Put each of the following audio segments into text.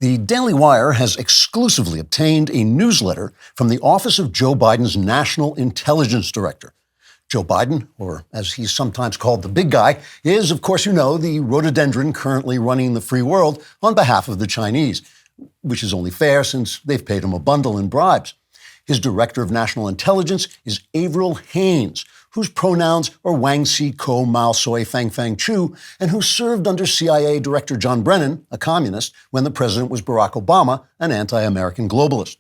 The DailyWire has exclusively obtained a newsletter from the office of Joe Biden's National Intelligence Director. Joe Biden, or as he's sometimes called the big guy, is, of course, the rhododendron currently running the free world on behalf of the Chinese, which is only fair since they've paid him a bundle in bribes. His Director of National Intelligence is Avril Haines, whose pronouns are Wang Si Ko Mao Soy Fang Fang Chu, and who served under CIA Director John Brennan, a communist, when the president was Barack Obama, an anti-American globalist.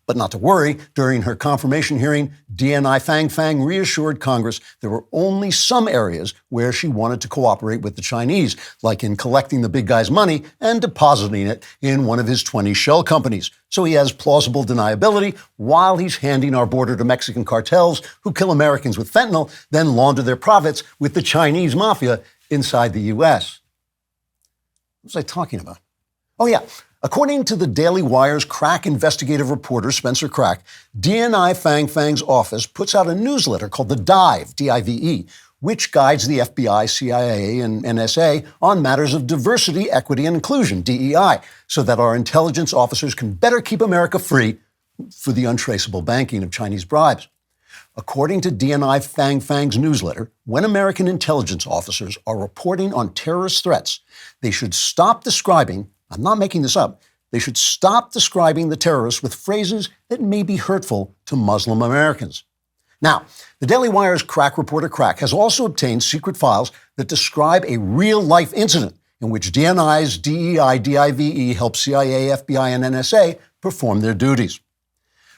But not to worry, during her confirmation hearing, DNI Fang Fang reassured Congress there were only some areas where she wanted to cooperate with the Chinese, like in collecting the big guy's money and depositing it in one of his 20 shell companies. So he has plausible deniability while he's handing our border to Mexican cartels who kill Americans with fentanyl, then launder their profits with the Chinese mafia inside the U.S. What was I talking about? Oh, yeah. According to the Daily Wire's crack investigative reporter, Spencer Crack, DNI Fang Fang's office puts out a newsletter called The Dive, D-I-V-E, which guides the FBI, CIA, and NSA on matters of diversity, equity, and inclusion, DEI, so that our intelligence officers can better keep America free for the untraceable banking of Chinese bribes. According to DNI Fang Fang's newsletter, when American intelligence officers are reporting on terrorist threats, they should stop describing, I'm not making this up, they should stop describing the terrorists with phrases that may be hurtful to Muslim Americans. Now, the Daily Wire's crack reporter Crack has also obtained secret files that describe a real-life incident in which DNI's DEI, DIVE helped CIA, FBI, and NSA perform their duties.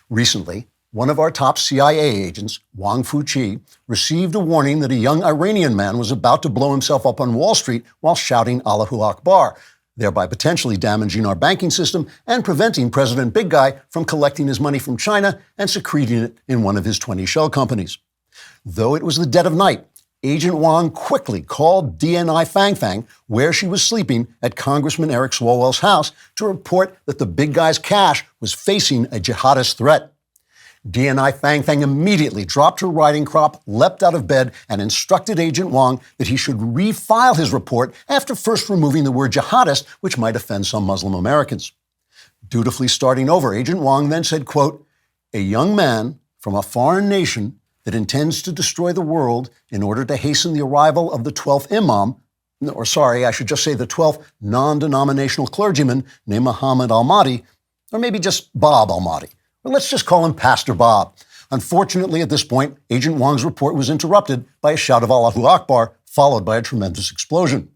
Recently, one of our top CIA agents, Wang Fuqi, received a warning that a young Iranian man was about to blow himself up on Wall Street while shouting Allahu Akbar, thereby potentially damaging our banking system and preventing President Big Guy from collecting his money from China and secreting it in one of his 20 shell companies. Though it was the dead of night, Agent Wang quickly called DNI Fang Fang, where she was sleeping at Congressman Eric Swalwell's house, to report that the big guy's cash was facing a jihadist threat. DNI Fang Fang immediately dropped her riding crop, leapt out of bed, and instructed Agent Wang that he should refile his report after first removing the word jihadist, which might offend some Muslim Americans. Dutifully starting over, Agent Wang then said, quote, "A young man from a foreign nation that intends to destroy the world in order to hasten the arrival of the 12th imam, or sorry, I should just say the 12th non-denominational clergyman named Muhammad Al-Mahdi, or maybe just Bob Al-Mahdi. Or let's just call him Pastor Bob." Unfortunately, at this point, Agent Wang's report was interrupted by a shout of Allahu Akbar, followed by a tremendous explosion.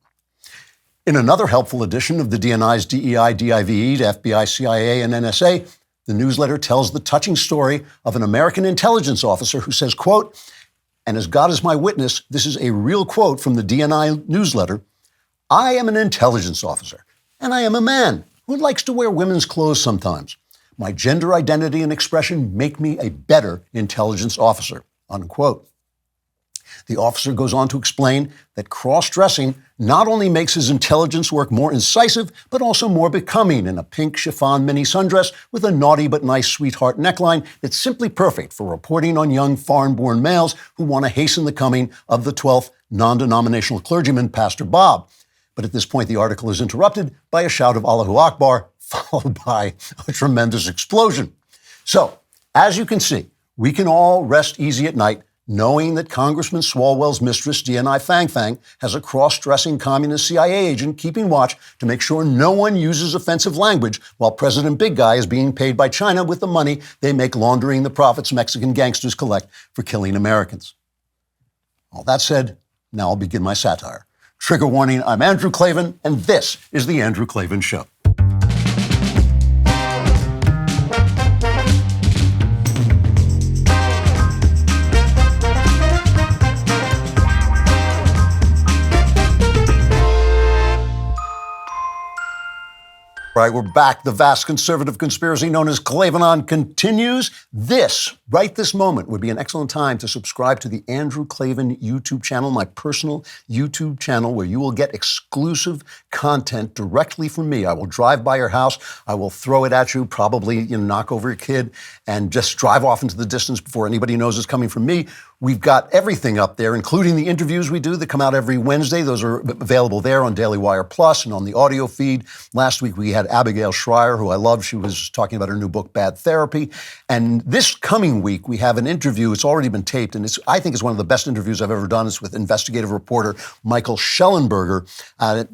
In another helpful edition of the DNI's DEI, DIVE to FBI, CIA, and NSA, the newsletter tells the touching story of an American intelligence officer who says, quote, and as God is my witness, this is a real quote from the DNI newsletter, "I am an intelligence officer, and I am a man who likes to wear women's clothes sometimes. My gender identity and expression make me a better intelligence officer," unquote. The officer goes on to explain that cross-dressing not only makes his intelligence work more incisive, but also more becoming in a pink chiffon mini sundress with a naughty but nice sweetheart neckline that's simply perfect for reporting on young foreign-born males who want to hasten the coming of the 12th non-denominational clergyman, Pastor Bob. But at this point, the article is interrupted by a shout of Allahu Akbar, followed by a tremendous explosion. So, as you can see, we can all rest easy at night knowing that Congressman Swalwell's mistress, DNI Fang Fang, has a cross-dressing communist CIA agent keeping watch to make sure no one uses offensive language while President Big Guy is being paid by China with the money they make laundering the profits Mexican gangsters collect for killing Americans. All that said, now I'll begin my satire. Trigger warning, I'm Andrew Klavan, and this is The Andrew Klavan Show. Right, we're back. The vast conservative conspiracy known as Klavan continues. Right this moment, would be an excellent time to subscribe to the Andrew Klavan YouTube channel, my personal YouTube channel, where you will get exclusive content directly from me. I will drive by your house. I will throw it at you, probably knock over your kid, and just drive off into the distance before anybody knows it's coming from me. We've got everything up there, including the interviews we do that come out every Wednesday. Those are available there on DailyWire Plus and on the audio feed. Last week, we had Abigail Schreier, who I love. She was talking about her new book, Bad Therapy. And this coming week, we have an interview. It's already been taped, and I think it's one of the best interviews I've ever done. It's with investigative reporter Michael Schellenberger.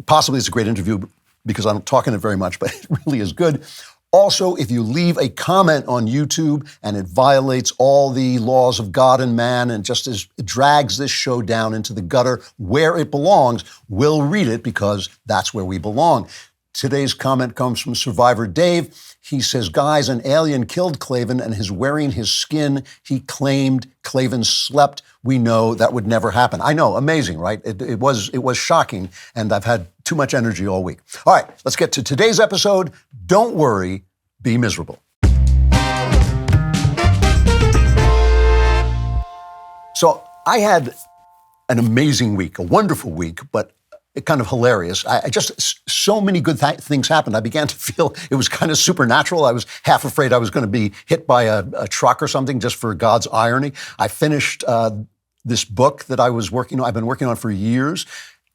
Possibly it's a great interview because I don't talk in it very much, but it really is good. Also, if you leave a comment on YouTube and it violates all the laws of God and man and just drags this show down into the gutter where it belongs, we'll read it because that's where we belong. Today's comment comes from Survivor Dave. He says, guys, an alien killed Klavan and is wearing his skin. He claimed Klavan slept. We know that would never happen. I know, amazing, right? It was shocking, and I've had too much energy all week. All right, let's get to today's episode. Don't worry, be miserable. So I had an amazing week, a wonderful week, but kind of hilarious. So many good things happened. I began to feel it was kind of supernatural. I was half afraid I was going to be hit by a truck or something just for God's irony. I finished this book that I've been working on for years.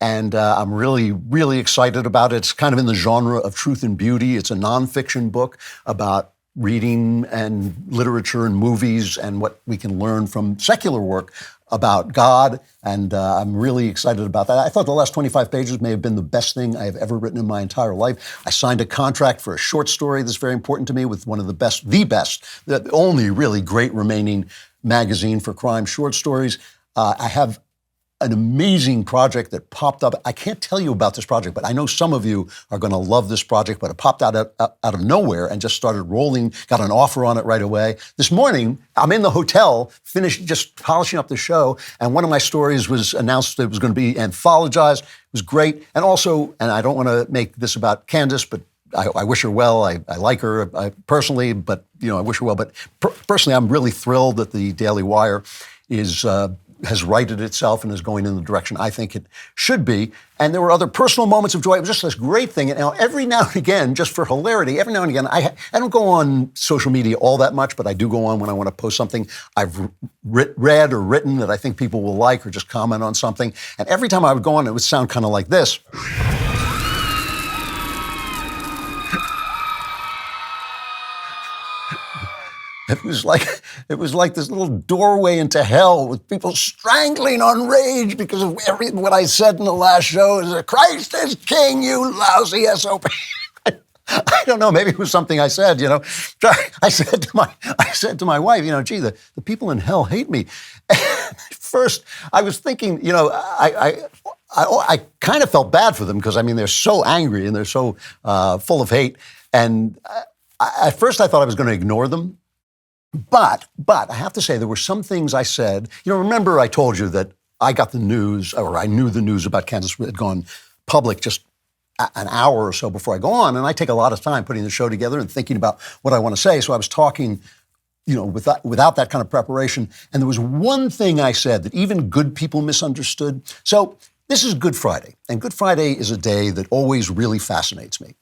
And I'm really, really excited about it. It's kind of in the genre of truth and beauty. It's a nonfiction book about reading and literature and movies and what we can learn from secular work about God. And I'm really excited about that. I thought the last 25 pages may have been the best thing I have ever written in my entire life. I signed a contract for a short story that's very important to me with one of the only really great remaining magazine for crime short stories. I have an amazing project that popped up. I can't tell you about this project, but I know some of you are going to love this project, but it popped out of nowhere and just started rolling, got an offer on it right away. This morning, I'm in the hotel, finished just polishing up the show, and one of my stories was announced that it was going to be anthologized. It was great. And also, and I don't want to make this about Candace, but I wish her well. I like her personally, but I wish her well. But personally, I'm really thrilled that the Daily Wire has righted itself and is going in the direction I think it should be. And there were other personal moments of joy. It was just this great thing. And now, every now and again, just for hilarity, every now and again, I don't go on social media all that much, but I do go on when I want to post something I've read or written that I think people will like or just comment on something. And every time I would go on, it would sound kind of like this. It was like this little doorway into hell with people strangling on rage because of what I said in the last show is that Christ is king, you lousy SOB. I don't know, maybe it was something I said, I said to my wife, gee, the people in hell hate me. First, I was thinking, I kind of felt bad for them because, they're so angry and they're so full of hate. And at first I thought I was going to ignore them. But I have to say, there were some things I said. Remember I told you that I got the news, or I knew the news about Kansas had gone public just an hour or so before I go on. And I take a lot of time putting the show together and thinking about what I want to say. So I was talking, without that kind of preparation. And there was one thing I said that even good people misunderstood. So this is Good Friday. And Good Friday is a day that always really fascinates me.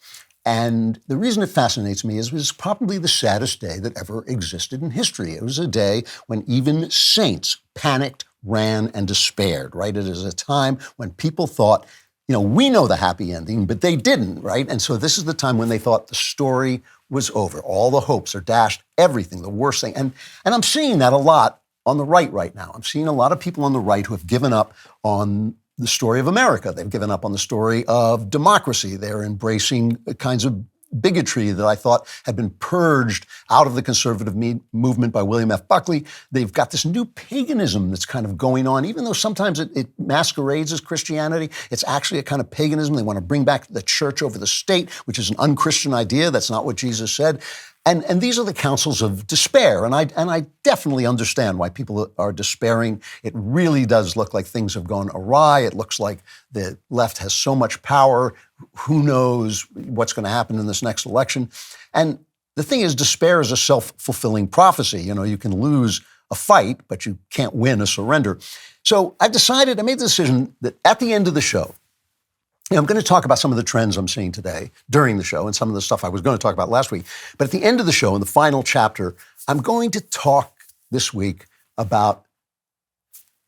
And the reason it fascinates me is it was probably the saddest day that ever existed in history. It was a day when even saints panicked, ran, and despaired, right? It is a time when people thought, we know the happy ending, but they didn't, right? And so this is the time when they thought the story was over. All the hopes are dashed, everything, the worst thing. And I'm seeing that a lot on the right now. I'm seeing a lot of people on the right who have given up on the story of America. They've given up on the story of democracy. They're embracing kinds of bigotry that I thought had been purged out of the conservative movement by William F. Buckley. They've got this new paganism that's kind of going on, even though sometimes it masquerades as Christianity. It's actually a kind of paganism. They want to bring back the church over the state, which is an unchristian idea. That's not what Jesus said. And these are the counsels of despair. And I definitely understand why people are despairing. It really does look like things have gone awry. It looks like the left has so much power. Who knows what's going to happen in this next election? And the thing is, despair is a self-fulfilling prophecy. You can lose a fight, but you can't win a surrender. So I made the decision that at the end of the show, I'm going to talk about some of the trends I'm seeing today during the show and some of the stuff I was going to talk about last week. But at the end of the show, in the final chapter, I'm going to talk this week about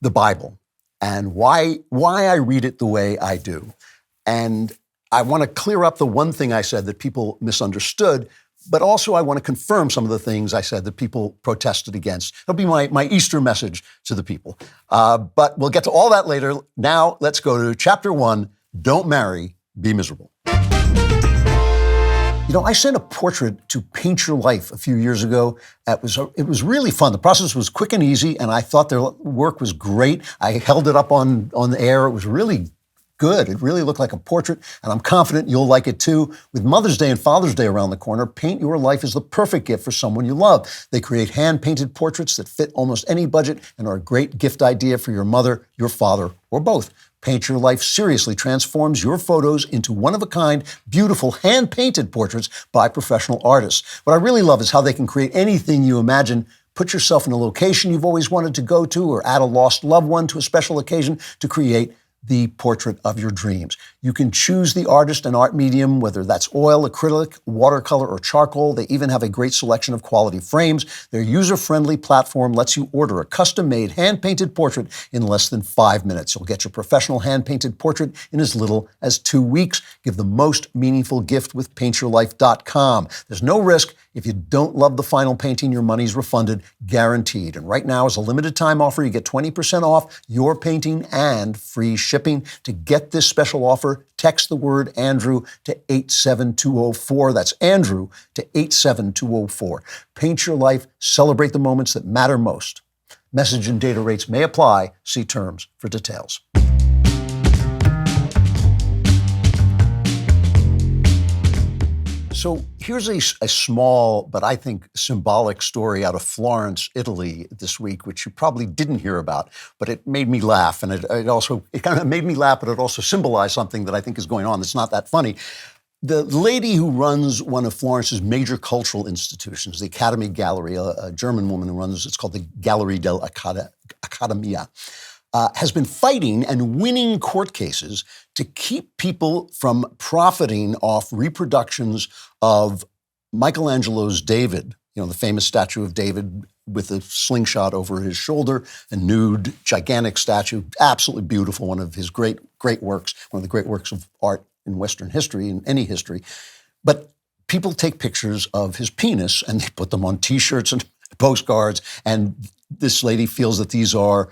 the Bible and why I read it the way I do. And I want to clear up the one thing I said that people misunderstood, but also I want to confirm some of the things I said that people protested against. That'll be my Easter message to the people. But we'll get to all that later. Now let's go to chapter 1, Don't Marry, Be Miserable. You know, I sent a portrait to Paint Your Life a few years ago. It was really fun. The process was quick and easy, and I thought their work was great. I held it up on the air. It was really good. It really looked like a portrait, and I'm confident you'll like it too. With Mother's Day and Father's Day around the corner, Paint Your Life is the perfect gift for someone you love. They create hand-painted portraits that fit almost any budget and are a great gift idea for your mother, your father, or both. Paint Your Life seriously transforms your photos into one-of-a-kind, beautiful, hand-painted portraits by professional artists. What I really love is how they can create anything you imagine. Put yourself in a location you've always wanted to go to, or add a lost loved one to a special occasion to create the portrait of your dreams. You can choose the artist and art medium, whether that's oil, acrylic, watercolor, or charcoal. They even have a great selection of quality frames. Their user-friendly platform lets you order a custom-made, hand-painted portrait in less than 5 minutes. You'll get your professional hand-painted portrait in as little as 2 weeks. Give the most meaningful gift with paintyourlife.com. There's no risk. If you don't love the final painting, your money's refunded, guaranteed. And right now, as a limited time offer, you get 20% off your painting and free shipping. To get this special offer, text the word Andrew to 87204. That's Andrew to 87204. Paint Your Life. Celebrate the moments that matter most. Message and data rates may apply. See terms for details. So here's a small, but I think symbolic story out of Florence, Italy this week, which you probably didn't hear about, but it made me laugh. And it kind of made me laugh, but it also symbolized something that I think is going on that's not that funny. The lady who runs one of Florence's major cultural institutions, the Academy Gallery, a German woman who runs, it's called the Gallery dell'Accademia, has been fighting and winning court cases to keep people from profiting off reproductions of Michelangelo's David, you know, the famous statue of David with a slingshot over his shoulder, a nude, gigantic statue, absolutely beautiful, one of his great works, one of the great works of art in Western history, in any history. But people take pictures of his penis and they put them on T-shirts and postcards, and this lady feels that these are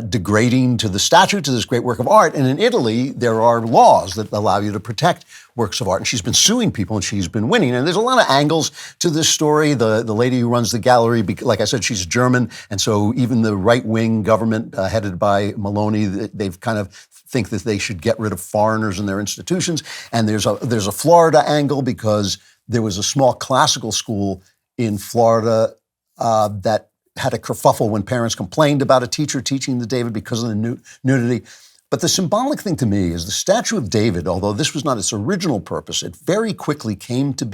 degrading to the statue, to this great work of art. And in Italy, there are laws that allow you to protect works of art. And she's been suing people and she's been winning. And there's a lot of angles to this story. The lady who runs the gallery, like I said, she's German. And so even the right-wing government headed by Meloni, they've kind of think that they should get rid of foreigners in their institutions. And there's a Florida angle because there was a small classical school in Florida that had a kerfuffle when parents complained about a teacher teaching the David because of the nudity. But the symbolic thing to me is the statue of David, although this was not its original purpose, it very quickly came to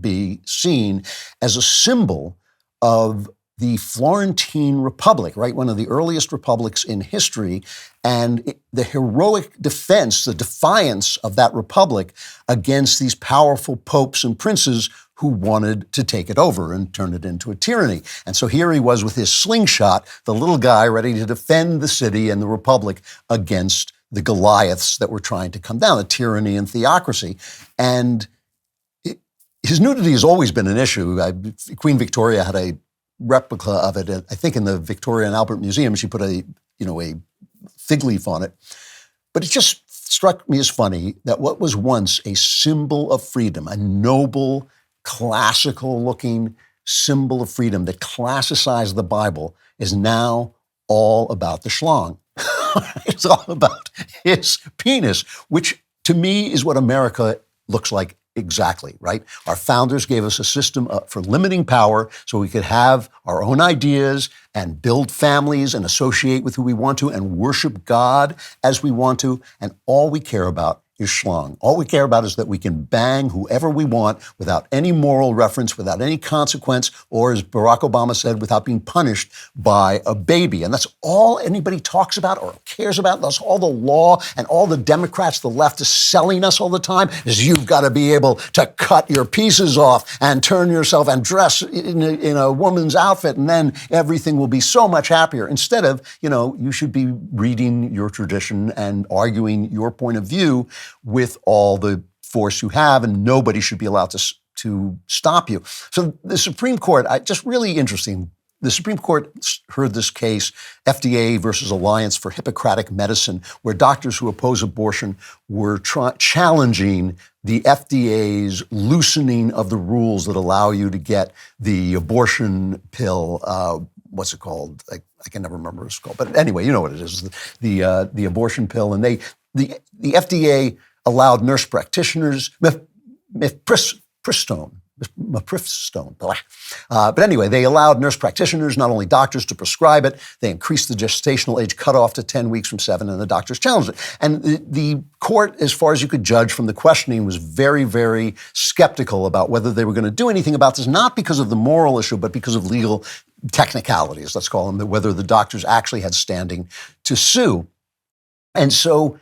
be seen as a symbol of the Florentine Republic, right? One of the earliest republics in history, and the heroic defense, the defiance of that republic against these powerful popes and princes who wanted to take it over and turn it into a tyranny. And so here he was with his slingshot, the little guy ready to defend the city and the republic against the Goliaths that were trying to come down, the tyranny and theocracy. And his nudity has always been an issue. Queen Victoria had a replica of it, I think in the Victoria and Albert Museum. She put a fig leaf on it. But it just struck me as funny that what was once a symbol of freedom, a noble, classical-looking symbol of freedom that classicized the Bible, is now all about the schlong. It's all about his penis, which to me is what America looks like exactly, right? Our founders gave us a system for limiting power so we could have our own ideas and build families and associate with who we want to and worship God as we want to. And all we care about is schlong. All we care about is that we can bang whoever we want without any moral reference, without any consequence, or as Barack Obama said, without being punished by a baby. And that's all anybody talks about or cares about. That's all the law and all the Democrats, the left is selling us all the time, is you've got to be able to cut your pieces off and turn yourself and dress in a woman's outfit, and then everything will be so much happier. Instead of, you should be reading your tradition and arguing your point of view with all the force you have, and nobody should be allowed to stop you. So the Supreme Court, just really interesting. The Supreme Court heard this case, FDA versus Alliance for Hippocratic Medicine, where doctors who oppose abortion were challenging the FDA's loosening of the rules that allow you to get the abortion pill. What's it called? I can never remember what it's called. But anyway, you know what it is, the abortion pill. And the FDA allowed nurse practitioners, mifepristone. But anyway, they allowed nurse practitioners, not only doctors, to prescribe it. They increased the gestational age cutoff to 10 weeks from 7, and the doctors challenged it. And the court, as far as you could judge from the questioning, was very, very skeptical about whether they were going to do anything about this, not because of the moral issue, but because of legal technicalities, let's call them, whether the doctors actually had standing to sue. And so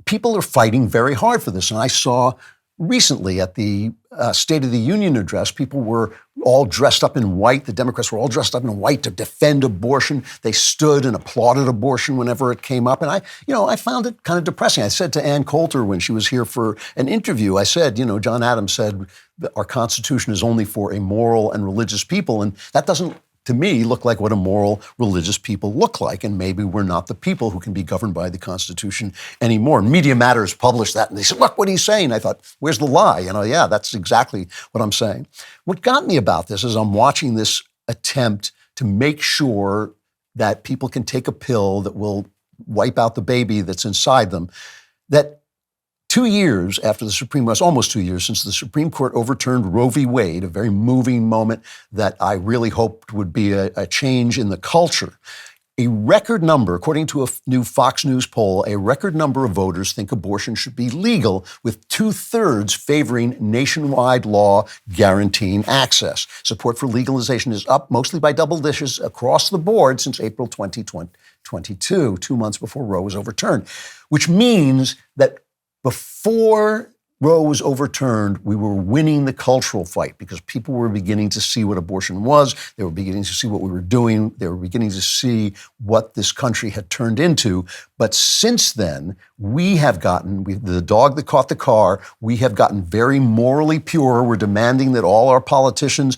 people are fighting very hard for this. And I saw recently at the State of the Union address, people were all dressed up in white. The Democrats were all dressed up in white to defend abortion. They stood and applauded abortion whenever it came up. And I found it kind of depressing. I said to Ann Coulter when she was here for an interview, I said, John Adams said that our Constitution is only for a moral and religious people. And that doesn't, to me, look like what a moral, religious people look like. And maybe we're not the people who can be governed by the Constitution anymore. Media Matters published that, and they said, look what he's saying. I thought, where's the lie? Yeah, that's exactly what I'm saying. What got me about this is I'm watching this attempt to make sure that people can take a pill that will wipe out the baby that's inside them, that 2 years after almost 2 years since the Supreme Court overturned Roe v. Wade, a very moving moment that I really hoped would be a change in the culture. A record number, according to a new Fox News poll, a record number of voters think abortion should be legal, with 2/3 favoring nationwide law guaranteeing access. Support for legalization is up mostly by double digits across the board since April 2022, 2 months before Roe was overturned, which means that before Roe was overturned, we were winning the cultural fight because people were beginning to see what abortion was. They were beginning to see what we were doing. They were beginning to see what this country had turned into. But since then, we have gotten, the dog that caught the car, we have gotten very morally pure. We're demanding that all our politicians,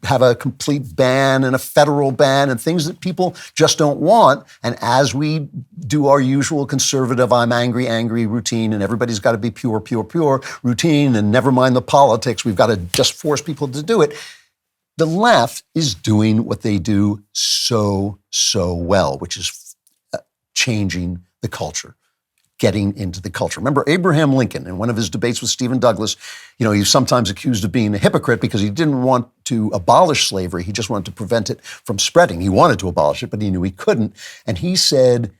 have a complete ban and a federal ban and things that people just don't want. And as we do our usual conservative, I'm angry routine, and everybody's got to be pure routine, and never mind the politics, we've got to just force people to do it. The left is doing what they do so well, which is changing the culture, getting into the culture. Remember Abraham Lincoln, in one of his debates with Stephen Douglas, he's sometimes accused of being a hypocrite because he didn't want to abolish slavery. He just wanted to prevent it from spreading. He wanted to abolish it, but he knew he couldn't. And he said,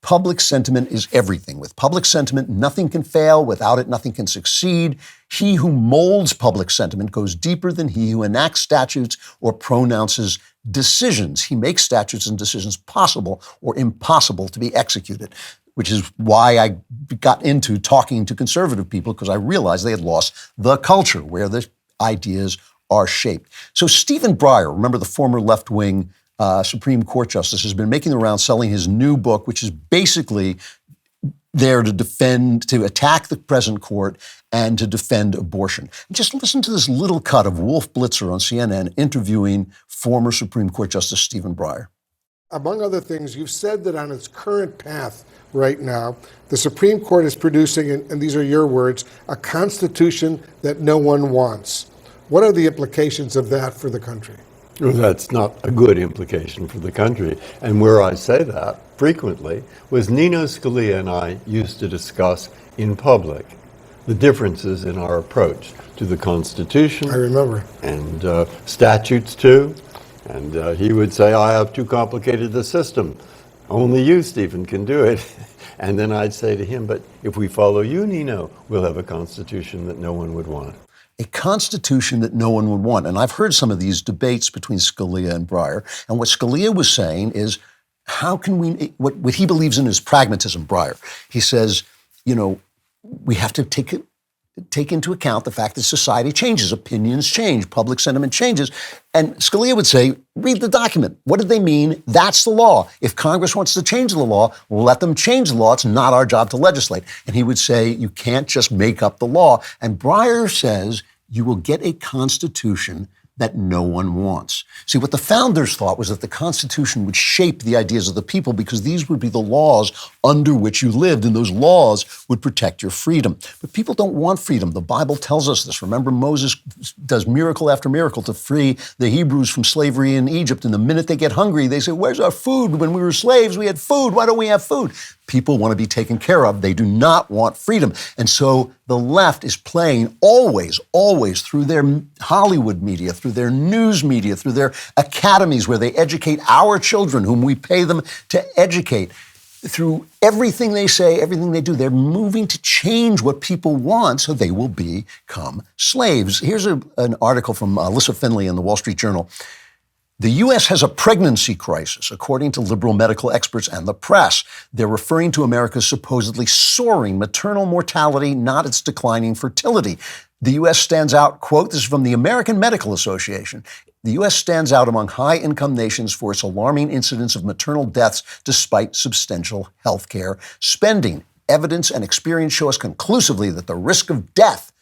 public sentiment is everything. With public sentiment, nothing can fail. Without it, nothing can succeed. He who molds public sentiment goes deeper than he who enacts statutes or pronounces decisions. He makes statutes and decisions possible or impossible to be executed, which is why I got into talking to conservative people, because I realized they had lost the culture where the ideas are shaped. So Stephen Breyer, remember the former left-wing Supreme Court justice, has been making the rounds selling his new book, which is basically there to attack the present court and to defend abortion. Just listen to this little cut of Wolf Blitzer on CNN interviewing former Supreme Court Justice Stephen Breyer. Among other things, you've said that on its current path right now, the Supreme Court is producing, and these are your words, a constitution that no one wants. What are the implications of that for the country? Well, that's not a good implication for the country. And where I say that frequently was Nino Scalia and I used to discuss in public the differences in our approach to the Constitution. I remember. And statutes too. And he would say, I have too complicated a system. Only you, Stephen, can do it. And then I'd say to him, but if we follow you, Nino, we'll have a constitution that no one would want. A constitution that no one would want. And I've heard some of these debates between Scalia and Breyer. And what Scalia was saying is, how can we, what he believes in is pragmatism, Breyer. He says, we have to take into account the fact that society changes, opinions change, public sentiment changes. And Scalia would say, read the document. What did they mean? That's the law. If Congress wants to change the law, let them change the law. It's not our job to legislate. And he would say, you can't just make up the law. And Breyer says, you will get a constitution that no one wants. See, what the founders thought was that the Constitution would shape the ideas of the people because these would be the laws under which you lived, and those laws would protect your freedom. But people don't want freedom. The Bible tells us this. Remember, Moses does miracle after miracle to free the Hebrews from slavery in Egypt, and the minute they get hungry, they say, where's our food? When we were slaves, we had food. Why don't we have food? People want to be taken care of. They do not want freedom. And so the left is playing always through their Hollywood media, through their news media, through their academies where they educate our children, whom we pay them to educate. Through everything they say, everything they do, they're moving to change what people want so they will become slaves. Here's an article from Alyssa Finley in the Wall Street Journal. The U.S. has a pregnancy crisis, according to liberal medical experts and the press. They're referring to America's supposedly soaring maternal mortality, not its declining fertility. The U.S. stands out, quote, this is from the American Medical Association. The U.S. stands out among high-income nations for its alarming incidence of maternal deaths despite substantial health care spending. Evidence and experience show us conclusively that the risk of death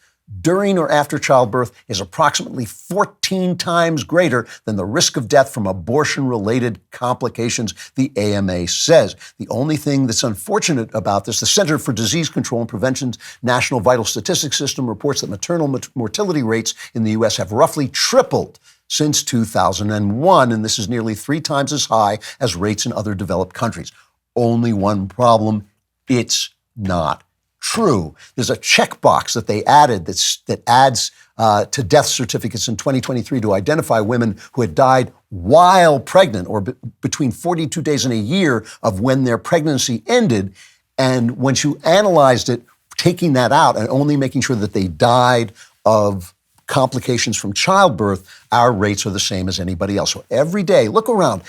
during or after childbirth is approximately 14 times greater than the risk of death from abortion-related complications, the AMA says. The only thing that's unfortunate about this, the Center for Disease Control and Prevention's National Vital Statistics System reports that maternal mortality rates in the U.S. have roughly tripled since 2001, and this is nearly 3 times as high as rates in other developed countries. Only one problem, it's not true. There's a checkbox that they added that adds to death certificates in 2023 to identify women who had died while pregnant or between 42 days and a year of when their pregnancy ended. And once you analyzed it, taking that out and only making sure that they died of complications from childbirth, our rates are the same as anybody else. So every day, look around,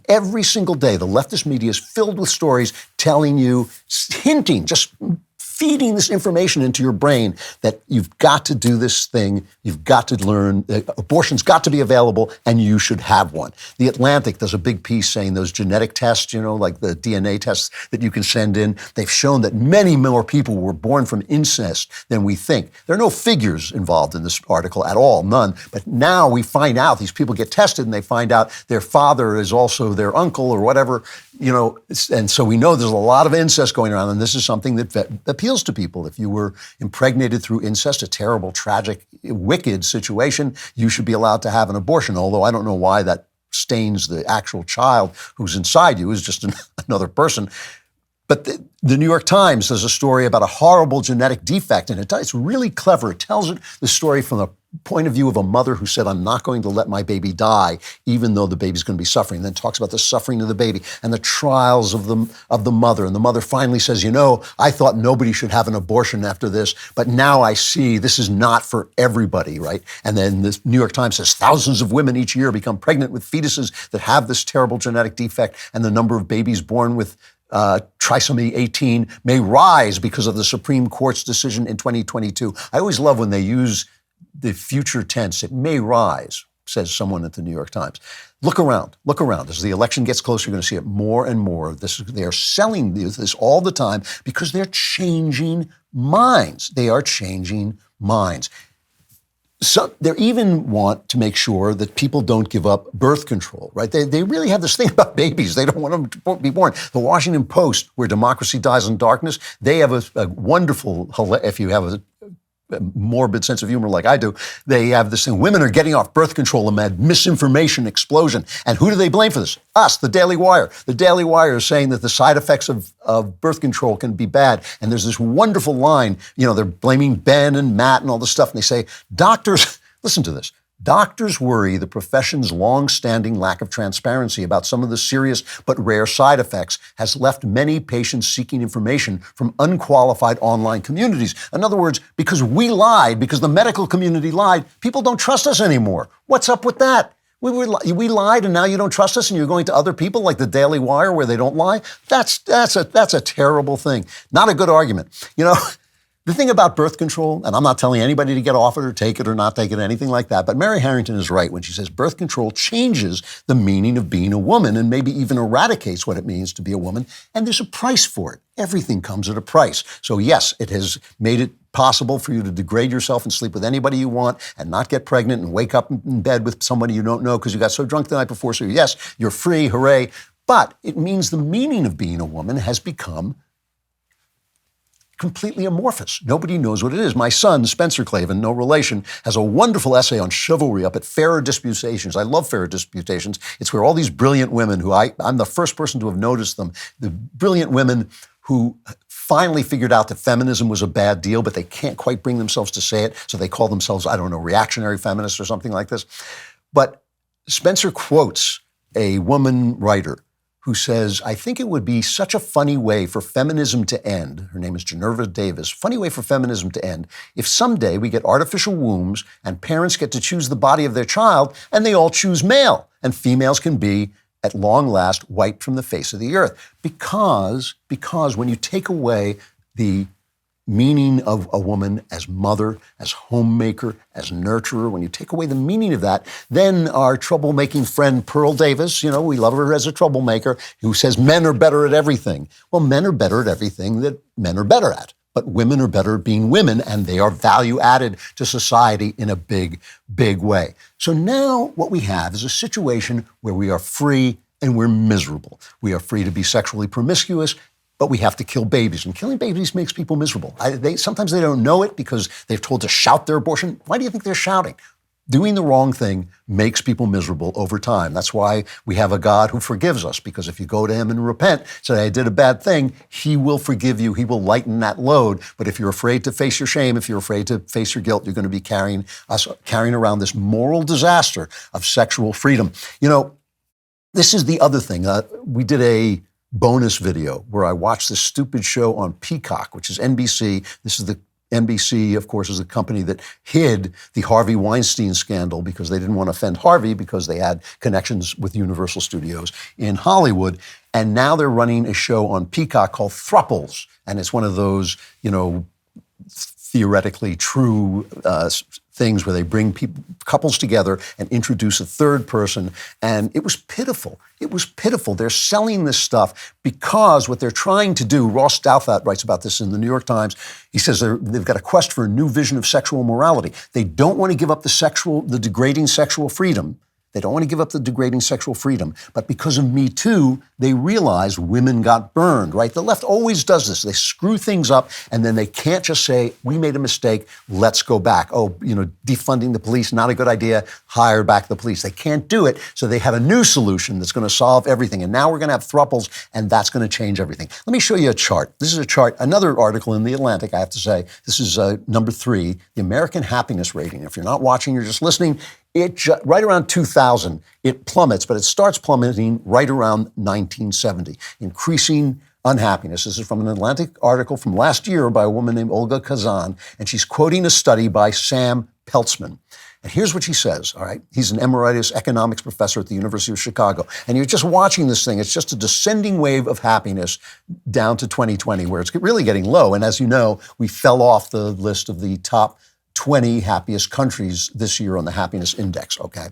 every single day, the leftist media is filled with stories telling you, hinting, just feeding this information into your brain that you've got to do this thing, you've got to learn, abortion's got to be available, and you should have one. The Atlantic does a big piece saying those genetic tests, like the DNA tests that you can send in, they've shown that many more people were born from incest than we think. There are no figures involved in this article at all, none. But now we find out, these people get tested and they find out their father is also their uncle or whatever, and so we know there's a lot of incest going around, and this is something that appeals to people. If you were impregnated through incest, a terrible, tragic, wicked situation, you should be allowed to have an abortion, although I don't know why that stains the actual child who's inside you, is just another person. But the New York Times does a story about a horrible genetic defect, and it's really clever. It tells the story from the point of view of a mother who said, I'm not going to let my baby die, even though the baby's going to be suffering. And then talks about the suffering of the baby and the trials of the mother. And the mother finally says, I thought nobody should have an abortion after this, but now I see this is not for everybody, right? And then the New York Times says thousands of women each year become pregnant with fetuses that have this terrible genetic defect, and the number of babies born with trisomy 18 may rise because of the Supreme Court's decision in 2022. I always love when they use the future tense. It may rise, says someone at the New York Times. Look around. As the election gets closer, you're going to see it more and more. They are selling this all the time because they're changing minds. So they even want to make sure that people don't give up birth control, right? They really have this thing about babies. They don't want them to be born. The Washington Post, where democracy dies in darkness, they have a wonderful, if you have a morbid sense of humor like I do, they have this thing, women are getting off birth control amid misinformation explosion. And who do they blame for this? Us, the Daily Wire. The Daily Wire is saying that the side effects of birth control can be bad. And there's this wonderful line, they're blaming Ben and Matt and all this stuff. And they say, doctors, listen to this, Doctors worry the profession's long-standing lack of transparency about some of the serious but rare side effects has left many patients seeking information from unqualified online communities. In other words, because we lied, because the medical community lied, people don't trust us anymore. What's up with that? We lied and now you don't trust us and you're going to other people like the DailyWire where they don't lie? That's a terrible thing. Not a good argument. You know, the thing about birth control, and I'm not telling anybody to get off it or take it or not take it, anything like that, but Mary Harrington is right when she says birth control changes the meaning of being a woman and maybe even eradicates what it means to be a woman, and there's a price for it. Everything comes at a price. So yes, it has made it possible for you to degrade yourself and sleep with anybody you want and not get pregnant and wake up in bed with somebody you don't know because you got so drunk the night before. So yes, you're free, hooray. But it means the meaning of being a woman has become completely amorphous. Nobody knows what it is. My son, Spencer Klavan, no relation, has a wonderful essay on chivalry up at Fairer Disputations. I love Fairer Disputations. It's where all these brilliant women who I'm the first person to have noticed them, the brilliant women who finally figured out that feminism was a bad deal, but they can't quite bring themselves to say it, so they call themselves, I don't know, reactionary feminists or something like this. But Spencer quotes a woman writer who says, I think it would be such a funny way for feminism to end, her name is Genevieve Davis, funny way for feminism to end, if someday we get artificial wombs and parents get to choose the body of their child and they all choose male, and females can be, at long last, wiped from the face of the earth. Because when you take away the meaning of a woman as mother, as homemaker, as nurturer, when you take away the meaning of that, then our troublemaking friend Pearl Davis, you know, we love her as a troublemaker, who says men are better at everything. Well, men are better at everything that men are better at. But women are better at being women, and they are value added to society in a big, big way. So now what we have is a situation where we are free and we're miserable. We are free to be sexually promiscuous, but we have to kill babies. And killing babies makes people miserable. Sometimes they don't know it because they're told to shout their abortion. Why do you think they're shouting? Doing the wrong thing makes people miserable over time. That's why we have a God who forgives us, because if you go to him and repent, say, I did a bad thing, he will forgive you. He will lighten that load. But if you're afraid to face your shame, if you're afraid to face your guilt, you're going to be carrying around this moral disaster of sexual freedom. You know, this is the other thing. We did a bonus video where I watched this stupid show on Peacock, which is NBC. This is the NBC, of course, is the company that hid the Harvey Weinstein scandal because they didn't want to offend Harvey because they had connections with Universal Studios in Hollywood. And now they're running a show on Peacock called Thruples. And it's one of those, you know, theoretically true things where they bring couples together and introduce a third person. And it was pitiful. It was pitiful. They're selling this stuff because what they're trying to do, Ross Douthat writes about this in the New York Times, he says they've got a quest for a new vision of sexual morality. They don't want to give up the degrading sexual freedom. They don't want to give up the degrading sexual freedom. But because of Me Too, they realize women got burned, right? The left always does this. They screw things up, and then they can't just say, we made a mistake, let's go back. Oh, you know, defunding the police, not a good idea, hire back the police. They can't do it, so they have a new solution that's going to solve everything. And now we're going to have thruples, and that's going to change everything. Let me show you a chart. This is a chart, another article in The Atlantic, I have to say. This is number 3, the American Happiness Rating. If you're not watching, you're just listening, right around 2000, it plummets, but it starts plummeting right around 1970, increasing unhappiness. This is from an Atlantic article from last year by a woman named Olga Kazan, and she's quoting a study by Sam Peltzman. And here's what she says, all right? He's an emeritus economics professor at the University of Chicago. And you're just watching this thing. It's just a descending wave of happiness down to 2020, where it's really getting low. And as you know, we fell off the list of the top 20 happiest countries this year on the happiness index, okay?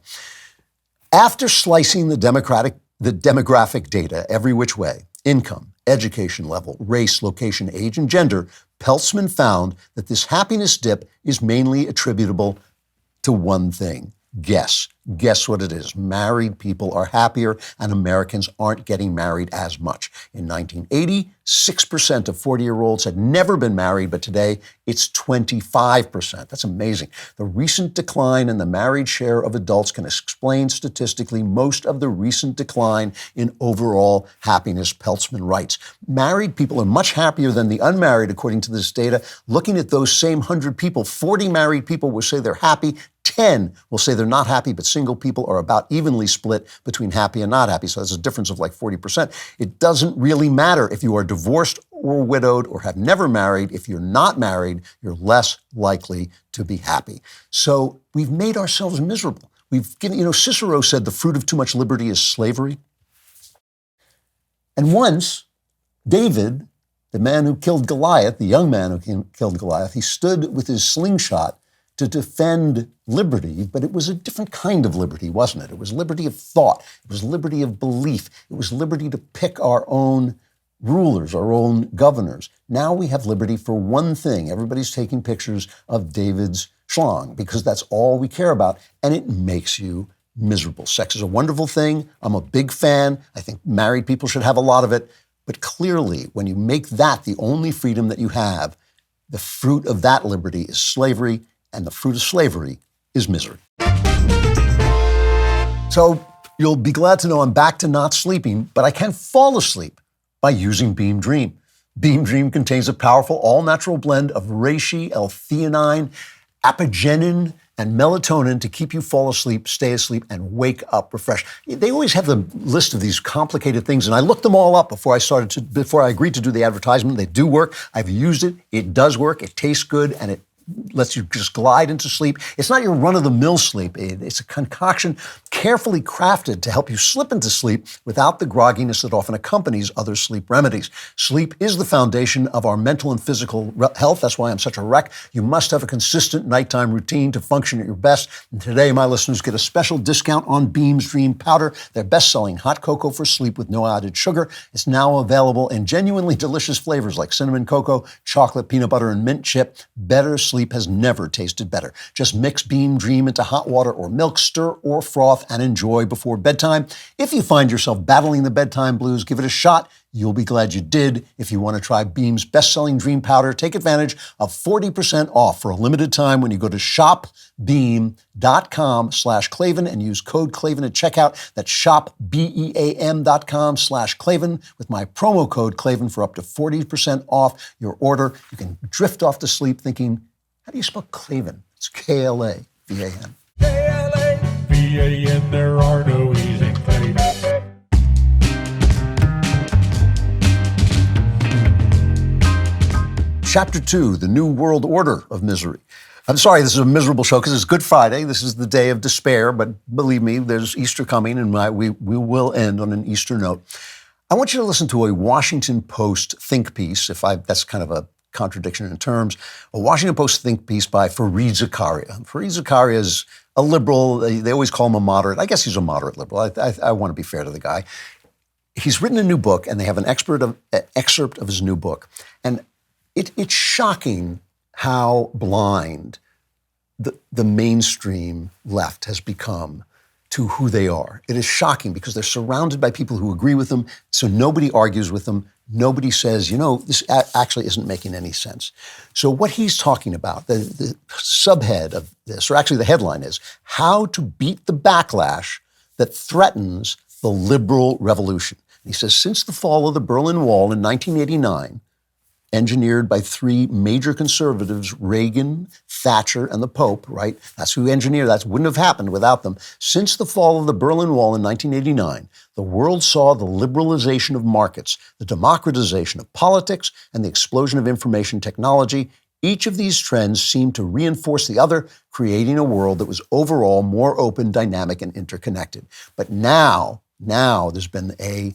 After slicing the demographic data every which way, income, education level, race, location, age, and gender, Peltzman found that this happiness dip is mainly attributable to one thing. Guess what it is? Married people are happier, and Americans aren't getting married as much. In 1980, 6% of 40-year-olds had never been married, but today it's 25%. That's amazing. The recent decline in the married share of adults can explain statistically most of the recent decline in overall happiness, Peltzman writes. Married people are much happier than the unmarried, according to this data. Looking at those same 100 people, 40 married people will say they're happy, 10 will say they're not happy, but single people are about evenly split between happy and not happy. So that's a difference of like 40%. It doesn't really matter if you are divorced or widowed or have never married. If you're not married, you're less likely to be happy. So we've made ourselves miserable. We've given, Cicero said the fruit of too much liberty is slavery. And once, David, the man who killed Goliath, the young man who killed Goliath, he stood with his slingshot to defend liberty, but it was a different kind of liberty, wasn't it? It was liberty of thought. It was liberty of belief. It was liberty to pick our own rulers, our own governors. Now we have liberty for one thing. Everybody's taking pictures of David's schlong because that's all we care about, and it makes you miserable. Sex is a wonderful thing. I'm a big fan. I think married people should have a lot of it. But clearly, when you make that the only freedom that you have, the fruit of that liberty is slavery, and the fruit of slavery is misery. So you'll be glad to know I'm back to not sleeping, but I can fall asleep by using Beam Dream. Beam Dream contains a powerful all-natural blend of reishi, L-theanine, apigenin, and melatonin to keep you fall asleep, stay asleep, and wake up refreshed. They always have the list of these complicated things, and I looked them all up before I agreed to do the advertisement. They do work. I've used it. It does work. It tastes good, and it lets you just glide into sleep. It's not your run-of-the-mill sleep. It's a concoction carefully crafted to help you slip into sleep without the grogginess that often accompanies other sleep remedies. Sleep is the foundation of our mental and physical health. That's why I'm such a wreck. You must have a consistent nighttime routine to function at your best. And today, my listeners get a special discount on Beam's Dream Powder, their best-selling hot cocoa for sleep with no added sugar. It's now available in genuinely delicious flavors like cinnamon cocoa, chocolate, peanut butter, and mint chip. Better sleep has never tasted better. Just mix Beam Dream into hot water or milk, stir or froth, and enjoy before bedtime. If you find yourself battling the bedtime blues, give it a shot. You'll be glad you did. If you want to try Beam's best-selling Dream Powder, take advantage of 40% off for a limited time when you go to shopbeam.com/Klavan and use code Klavan at checkout. That's shopbeam.com/Klavan with my promo code Klavan for up to 40% off your order. You can drift off to sleep thinking, how do you spell Klavan? It's Klavan. K-L-A-V-A-N, there are no E's in Klavan. Chapter 2, The New World Order of Misery. I'm sorry, this is a miserable show because it's Good Friday. This is the day of despair, but believe me, there's Easter coming, and we will end on an Easter note. I want you to listen to a Washington Post think piece, that's kind of a contradiction in terms, a Washington Post think piece by Fareed Zakaria. Fareed Zakaria is a liberal. They always call him a moderate. I guess he's a moderate liberal. I want to be fair to the guy. He's written a new book, and they have an excerpt of his new book. And it's shocking how blind the mainstream left has become to who they are. It is shocking because they're surrounded by people who agree with them, so nobody argues with them. Nobody says, this actually isn't making any sense. So what he's talking about, the subhead of this, or actually the headline is, How to Beat the Backlash That Threatens the Liberal Revolution. And he says, since the fall of the Berlin Wall in 1989, engineered by three major conservatives, Reagan, Thatcher, and the Pope, right? That's who engineered that. Wouldn't have happened without them. Since the fall of the Berlin Wall in 1989, the world saw the liberalization of markets, the democratization of politics, and the explosion of information technology. Each of these trends seemed to reinforce the other, creating a world that was overall more open, dynamic, and interconnected. But now there's been a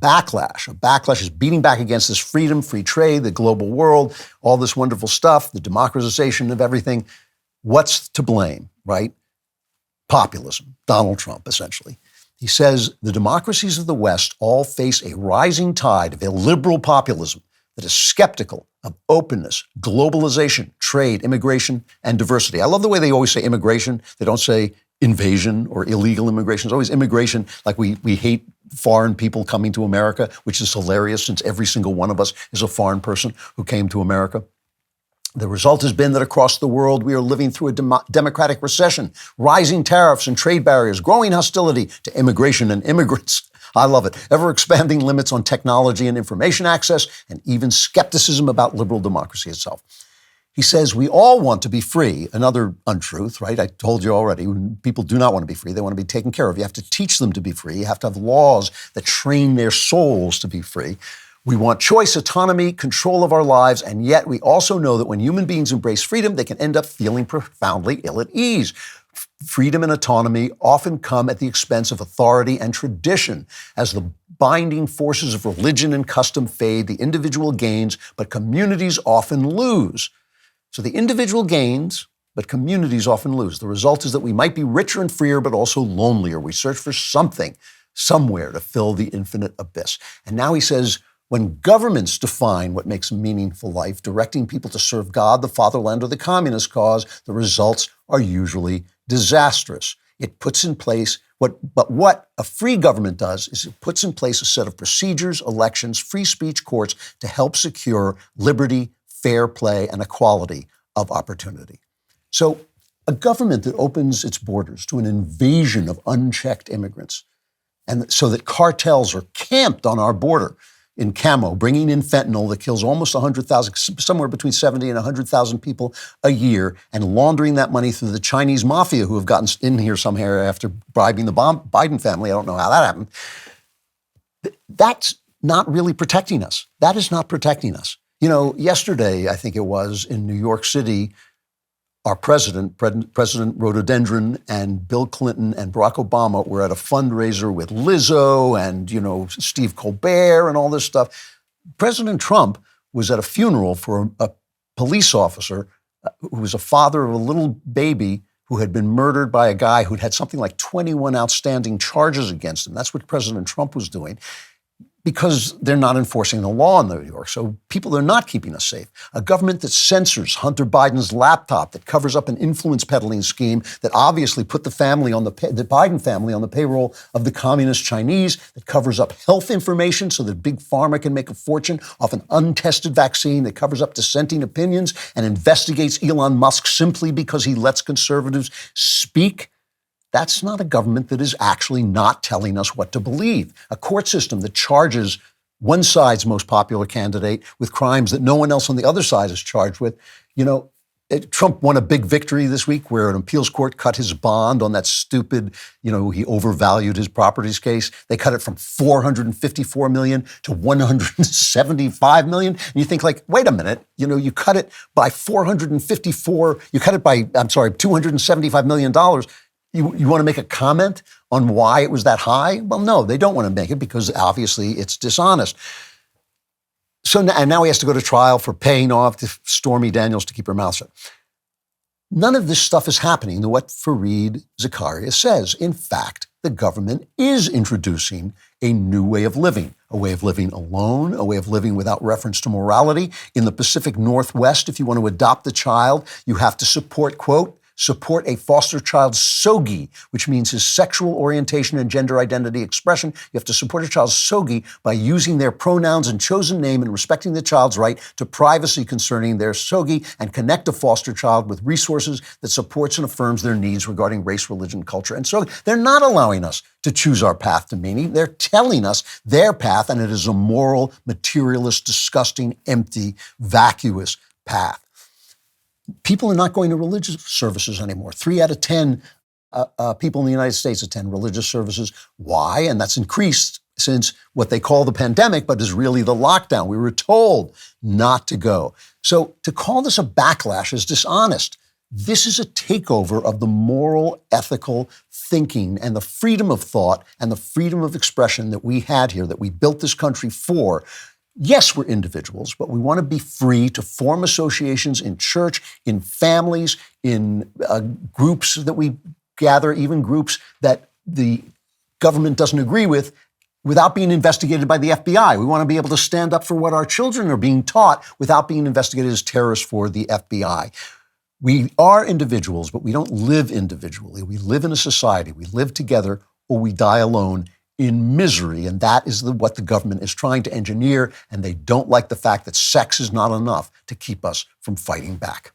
backlash. A backlash is beating back against this freedom, free trade, the global world, all this wonderful stuff, the democratization of everything. What's to blame, right? Populism. Donald Trump, essentially. He says the democracies of the West all face a rising tide of illiberal populism that is skeptical of openness, globalization, trade, immigration, and diversity. I love the way they always say immigration. They don't say invasion or illegal immigration. It's always immigration, like we hate foreign people coming to America, which is hilarious since every single one of us is a foreign person who came to America. The result has been that across the world, we are living through a democratic recession, rising tariffs and trade barriers, growing hostility to immigration and immigrants. I love it. Ever-expanding limits on technology and information access, and even skepticism about liberal democracy itself. He says we all want to be free. Another untruth, right? I told you already, people do not want to be free. They want to be taken care of. You have to teach them to be free. You have to have laws that train their souls to be free. We want choice, autonomy, control of our lives, and yet we also know that when human beings embrace freedom, they can end up feeling profoundly ill at ease. Freedom and autonomy often come at the expense of authority and tradition. As the binding forces of religion and custom fade, the individual gains, but communities often lose. So the individual gains, but communities often lose. The result is that we might be richer and freer, but also lonelier. We search for something, somewhere to fill the infinite abyss. And now he says, when governments define what makes a meaningful life, directing people to serve God, the fatherland, or the communist cause, the results are usually disastrous. It puts in place what a free government does is it puts in place a set of procedures, elections, free speech courts to help secure liberty, fair play, and equality of opportunity. So a government that opens its borders to an invasion of unchecked immigrants, and so that cartels are camped on our border in camo, bringing in fentanyl that kills almost 100,000, somewhere between 70 and 100,000 people a year, and laundering that money through the Chinese mafia who have gotten in here somehow after bribing the Biden family. I don't know how that happened. That's not really protecting us. That is not protecting us. You know, yesterday, I think it was, in New York City, our President Rhododendron and Bill Clinton and Barack Obama were at a fundraiser with Lizzo and, Steve Colbert and all this stuff. President Trump was at a funeral for a police officer who was a father of a little baby who had been murdered by a guy who'd had something like 21 outstanding charges against him. That's what President Trump was doing, because they're not enforcing the law in New York. So people are not keeping us safe. A government that censors Hunter Biden's laptop, that covers up an influence peddling scheme that obviously put the Biden family on the payroll of the communist Chinese, that covers up health information so that Big Pharma can make a fortune off an untested vaccine, that covers up dissenting opinions and investigates Elon Musk simply because he lets conservatives speak. That's not a government that is actually not telling us what to believe. A court system that charges one side's most popular candidate with crimes that no one else on the other side is charged with. Trump won a big victory this week where an appeals court cut his bond on that stupid, he overvalued his properties case. They cut it from $454 million to $175 million. And you think wait a minute, you cut it by $275 million. You want to make a comment on why it was that high? Well, no, they don't want to make it because obviously it's dishonest. And now he has to go to trial for paying off to Stormy Daniels to keep her mouth shut. None of this stuff is happening to what Fareed Zakaria says. In fact, the government is introducing a new way of living alone, a way of living without reference to morality. In the Pacific Northwest, if you want to adopt a child, you have to support, quote, support a foster child's SOGI, which means his sexual orientation and gender identity expression. You have to support a child's SOGI by using their pronouns and chosen name and respecting the child's right to privacy concerning their SOGI, and connect a foster child with resources that supports and affirms their needs regarding race, religion, culture, and so they're not allowing us to choose our path to meaning. They're telling us their path, and it is a moral, materialist, disgusting, empty, vacuous path. People are not going to religious services anymore. 3 out of 10 people in the United States attend religious services. Why? And that's increased since what they call the pandemic, but is really the lockdown. We were told not to go. So to call this a backlash is dishonest. This is a takeover of the moral, ethical thinking and the freedom of thought and the freedom of expression that we had here, that we built this country for. Yes, we're individuals, but we want to be free to form associations in church, in families, in groups that we gather, even groups that the government doesn't agree with, without being investigated by the FBI. We want to be able to stand up for what our children are being taught without being investigated as terrorists for the FBI. We are individuals, but we don't live individually. We live in a society. We live together, or we die alone in misery, and that is what the government is trying to engineer, and they don't like the fact that sex is not enough to keep us from fighting back.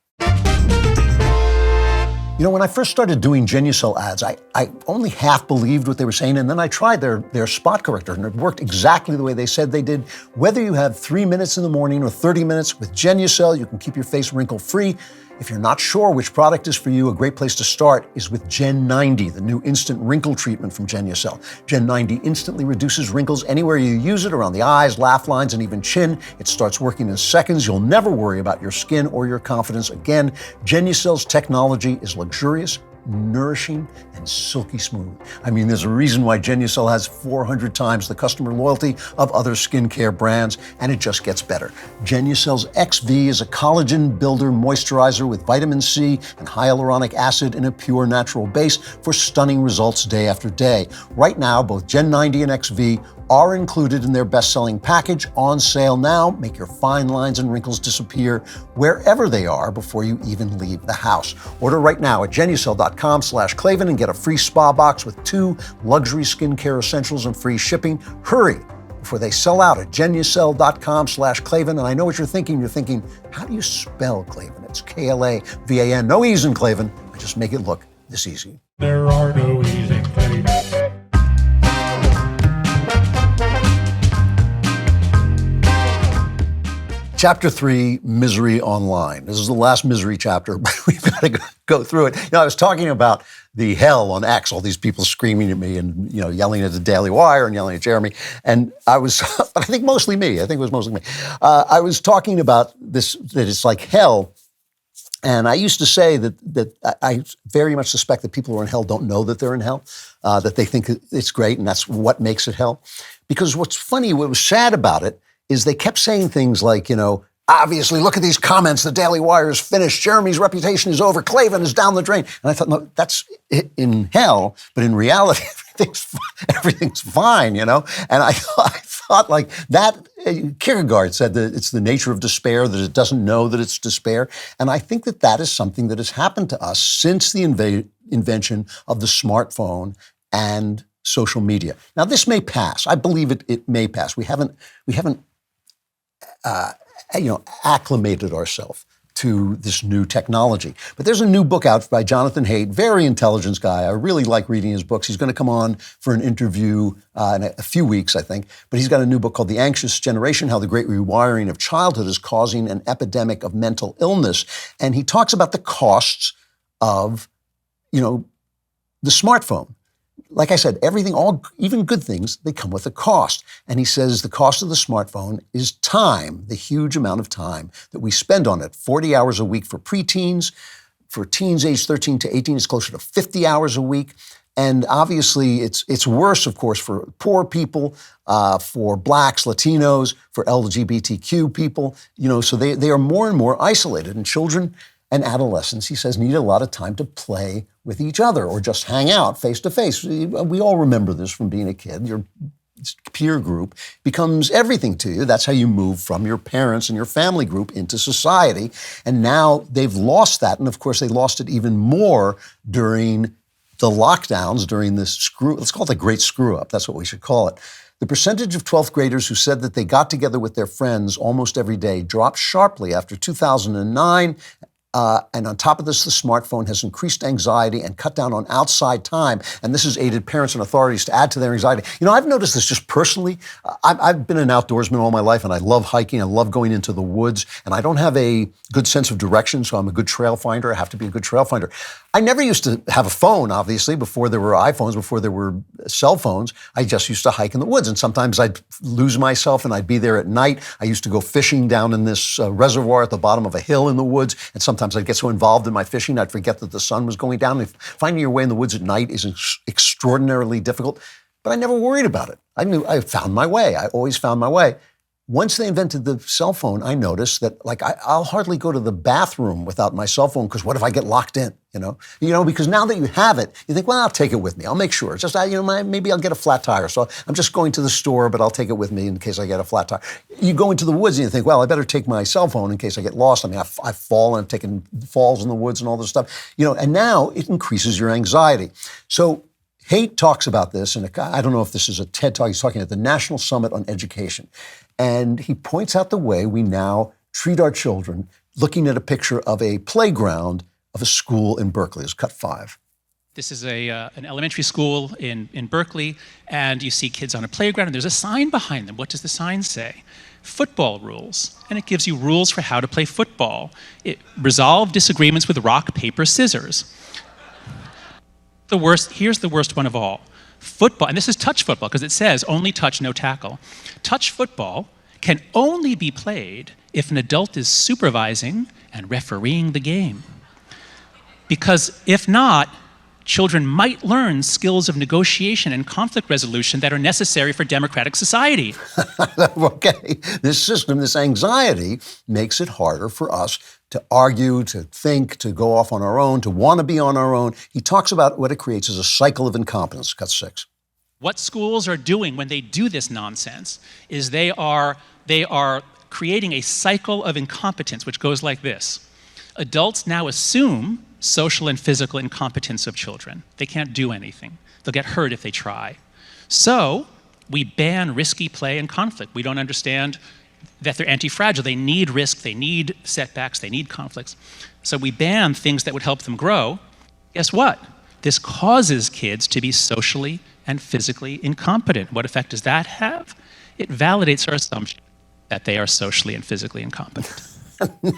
You know, when I first started doing Genucell ads, I only half believed what they were saying, and then I tried their spot corrector, and it worked exactly the way they said they did. Whether you have 3 minutes in the morning or 30 minutes with Genucell, you can keep your face wrinkle-free. If you're not sure which product is for you, a great place to start is with Gen 90, the new instant wrinkle treatment from Genucell. Gen 90 instantly reduces wrinkles anywhere you use it, around the eyes, laugh lines, and even chin. It starts working in seconds. You'll never worry about your skin or your confidence again. Genucell's technology is luxurious, nourishing, and silky smooth. I mean, there's a reason why Genucell has 400 times the customer loyalty of other skincare brands, and it just gets better. Genucell's XV is a collagen builder moisturizer with vitamin C and hyaluronic acid in a pure natural base for stunning results day after day. Right now, both Gen 90 and XV are included in their best-selling package, on sale now. Make your fine lines and wrinkles disappear wherever they are before you even leave the house. Order right now at Genucell.com/Klavan and get a free spa box with 2 luxury skincare essentials and free shipping. Hurry before they sell out at Genucell.com/Klavan. And I know what you're thinking. You're thinking, how do you spell Klavan? It's Klavan. No E's in Klavan. I just make it look this easy. There are no E's in Klavan. Chapter 3, Misery Online. This is the last misery chapter, but we've got to go through it. You know, I was talking about the hell on X, all these people screaming at me and, yelling at the DailyWire and yelling at Jeremy. And I was, I think mostly me. I think it was mostly me. I was talking about this, that it's like hell. And I used to say that I very much suspect that people who are in hell don't know that they're in hell, that they think it's great, and that's what makes it hell. Because what's funny, what was sad about it, is they kept saying things like, obviously, look at these comments, the Daily Wire is finished, Jeremy's reputation is over, Klavan is down the drain. And I thought, no, that's in hell, but in reality, everything's fine, And I thought like that, Kierkegaard said that it's the nature of despair, that it doesn't know that it's despair. And I think that that is something that has happened to us since the invention of the smartphone and social media. Now, this may pass. I believe it may pass. We haven't acclimated ourselves to this new technology. But there's a new book out by Jonathan Haidt, very intelligent guy. I really like reading his books. He's going to come on for an interview in a few weeks, I think. But he's got a new book called The Anxious Generation, How the Great Rewiring of Childhood is Causing an Epidemic of Mental Illness. And he talks about the costs of, the smartphone. Like I said, everything, even good things, they come with a cost. And he says the cost of the smartphone is time, the huge amount of time that we spend on it. 40 hours a week for preteens. For teens aged 13 to 18, it's closer to 50 hours a week. And obviously, it's worse, of course, for poor people, for blacks, Latinos, for LGBTQ people. So they are more and more isolated. And children and adolescents, he says, need a lot of time to play with each other or just hang out face to face. We all remember this from being a kid. Your peer group becomes everything to you. That's how you move from your parents and your family group into society. And now they've lost that. And of course, they lost it even more during the lockdowns, during this let's call it the great screw up. That's what we should call it. The percentage of 12th graders who said that they got together with their friends almost every day dropped sharply after 2009. And on top of this, the smartphone has increased anxiety and cut down on outside time. And this has aided parents and authorities to add to their anxiety. I've noticed this just personally. I've been an outdoorsman all my life, and I love hiking. I love going into the woods. And I don't have a good sense of direction, so I'm a good trail finder. I have to be a good trail finder. I never used to have a phone, obviously, before there were iPhones, before there were cell phones. I just used to hike in the woods, and sometimes I'd lose myself, and I'd be there at night. I used to go fishing down in this reservoir at the bottom of a hill in the woods, and sometimes I'd get so involved in my fishing, I'd forget that the sun was going down. And finding your way in the woods at night is extraordinarily difficult, but I never worried about it. I found my way. I always found my way. Once they invented the cell phone, I noticed that, I'll hardly go to the bathroom without my cell phone, because what if I get locked in, Because now that you have it, you think, well, I'll take it with me. I'll make sure. It's just, maybe I'll get a flat tire. So I'm just going to the store, but I'll take it with me in case I get a flat tire. You go into the woods and you think, well, I better take my cell phone in case I get lost. I've fallen, I've taken falls in the woods and all this stuff, and now it increases your anxiety. So Haidt talks about this, and I don't know if this is a TED Talk. He's talking at the National Summit on Education. And he points out the way we now treat our children, looking at a picture of a playground of a school in Berkeley. It's cut 5. This is an elementary school in Berkeley, and you see kids on a playground, and there's a sign behind them. What does the sign say? Football rules. And it gives you rules for how to play football. Resolve disagreements with rock, paper, scissors. Here's the worst one of all. Football, and this is touch football, because it says only touch, no tackle. Touch football can only be played if an adult is supervising and refereeing the game. Because if not, children might learn skills of negotiation and conflict resolution that are necessary for democratic society. Okay, this system, this anxiety makes it harder for us to argue, to think, to go off on our own, to want to be on our own. He talks about what it creates as a cycle of incompetence, cut 6. What schools are doing when they do this nonsense is they are creating a cycle of incompetence, which goes like this. Adults now assume social and physical incompetence of children. They can't do anything. They'll get hurt if they try. So we ban risky play and conflict. We don't understand that they're anti-fragile. They need risk, they need setbacks, they need conflicts. So we ban things that would help them grow. Guess what? This causes kids to be socially and physically incompetent. What effect does that have? It validates our assumption that they are socially and physically incompetent.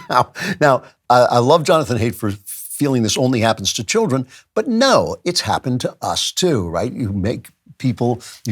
Now, I love Jonathan Haidt for feeling this only happens to children, but no, it's happened to us too, right? You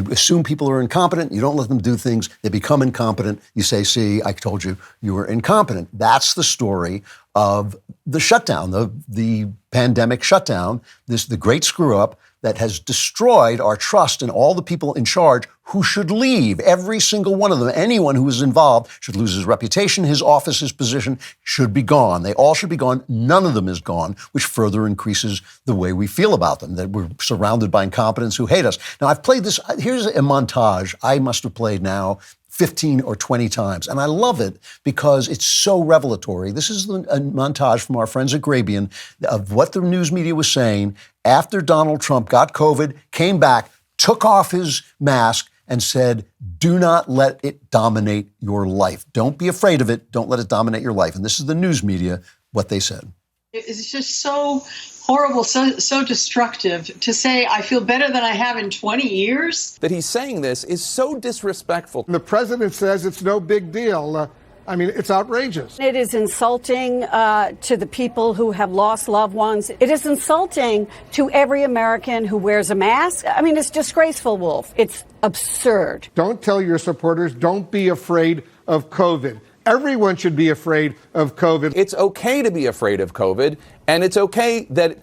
assume people are incompetent, you don't let them do things, they become incompetent, you say, see, I told you, you were incompetent. That's the story of the shutdown, the pandemic shutdown, the great screw up that has destroyed our trust in all the people in charge who should leave. Every single one of them, anyone who is involved should lose his reputation, his office, his position, should be gone. They all should be gone. None of them is gone, which further increases the way we feel about them, that we're surrounded by incompetents who hate us. Now, I've played this. Here's a montage I must have played now 15 or 20 times. And I love it because it's so revelatory. This is a montage from our friends at Grabian of what the news media was saying after Donald Trump got COVID, came back, took off his mask, and said, do not let it dominate your life. Don't be afraid of it. Don't let it dominate your life. And this is the news media, what they said. It's just so horrible, so destructive to say I feel better than I have in 20 years. That he's saying this is so disrespectful. The president says it's no big deal. It's outrageous. It is insulting to the people who have lost loved ones. It is insulting to every American who wears a mask. It's disgraceful, Wolf. It's absurd. Don't tell your supporters, don't be afraid of COVID. Everyone should be afraid of COVID. It's okay to be afraid of COVID, and it's okay that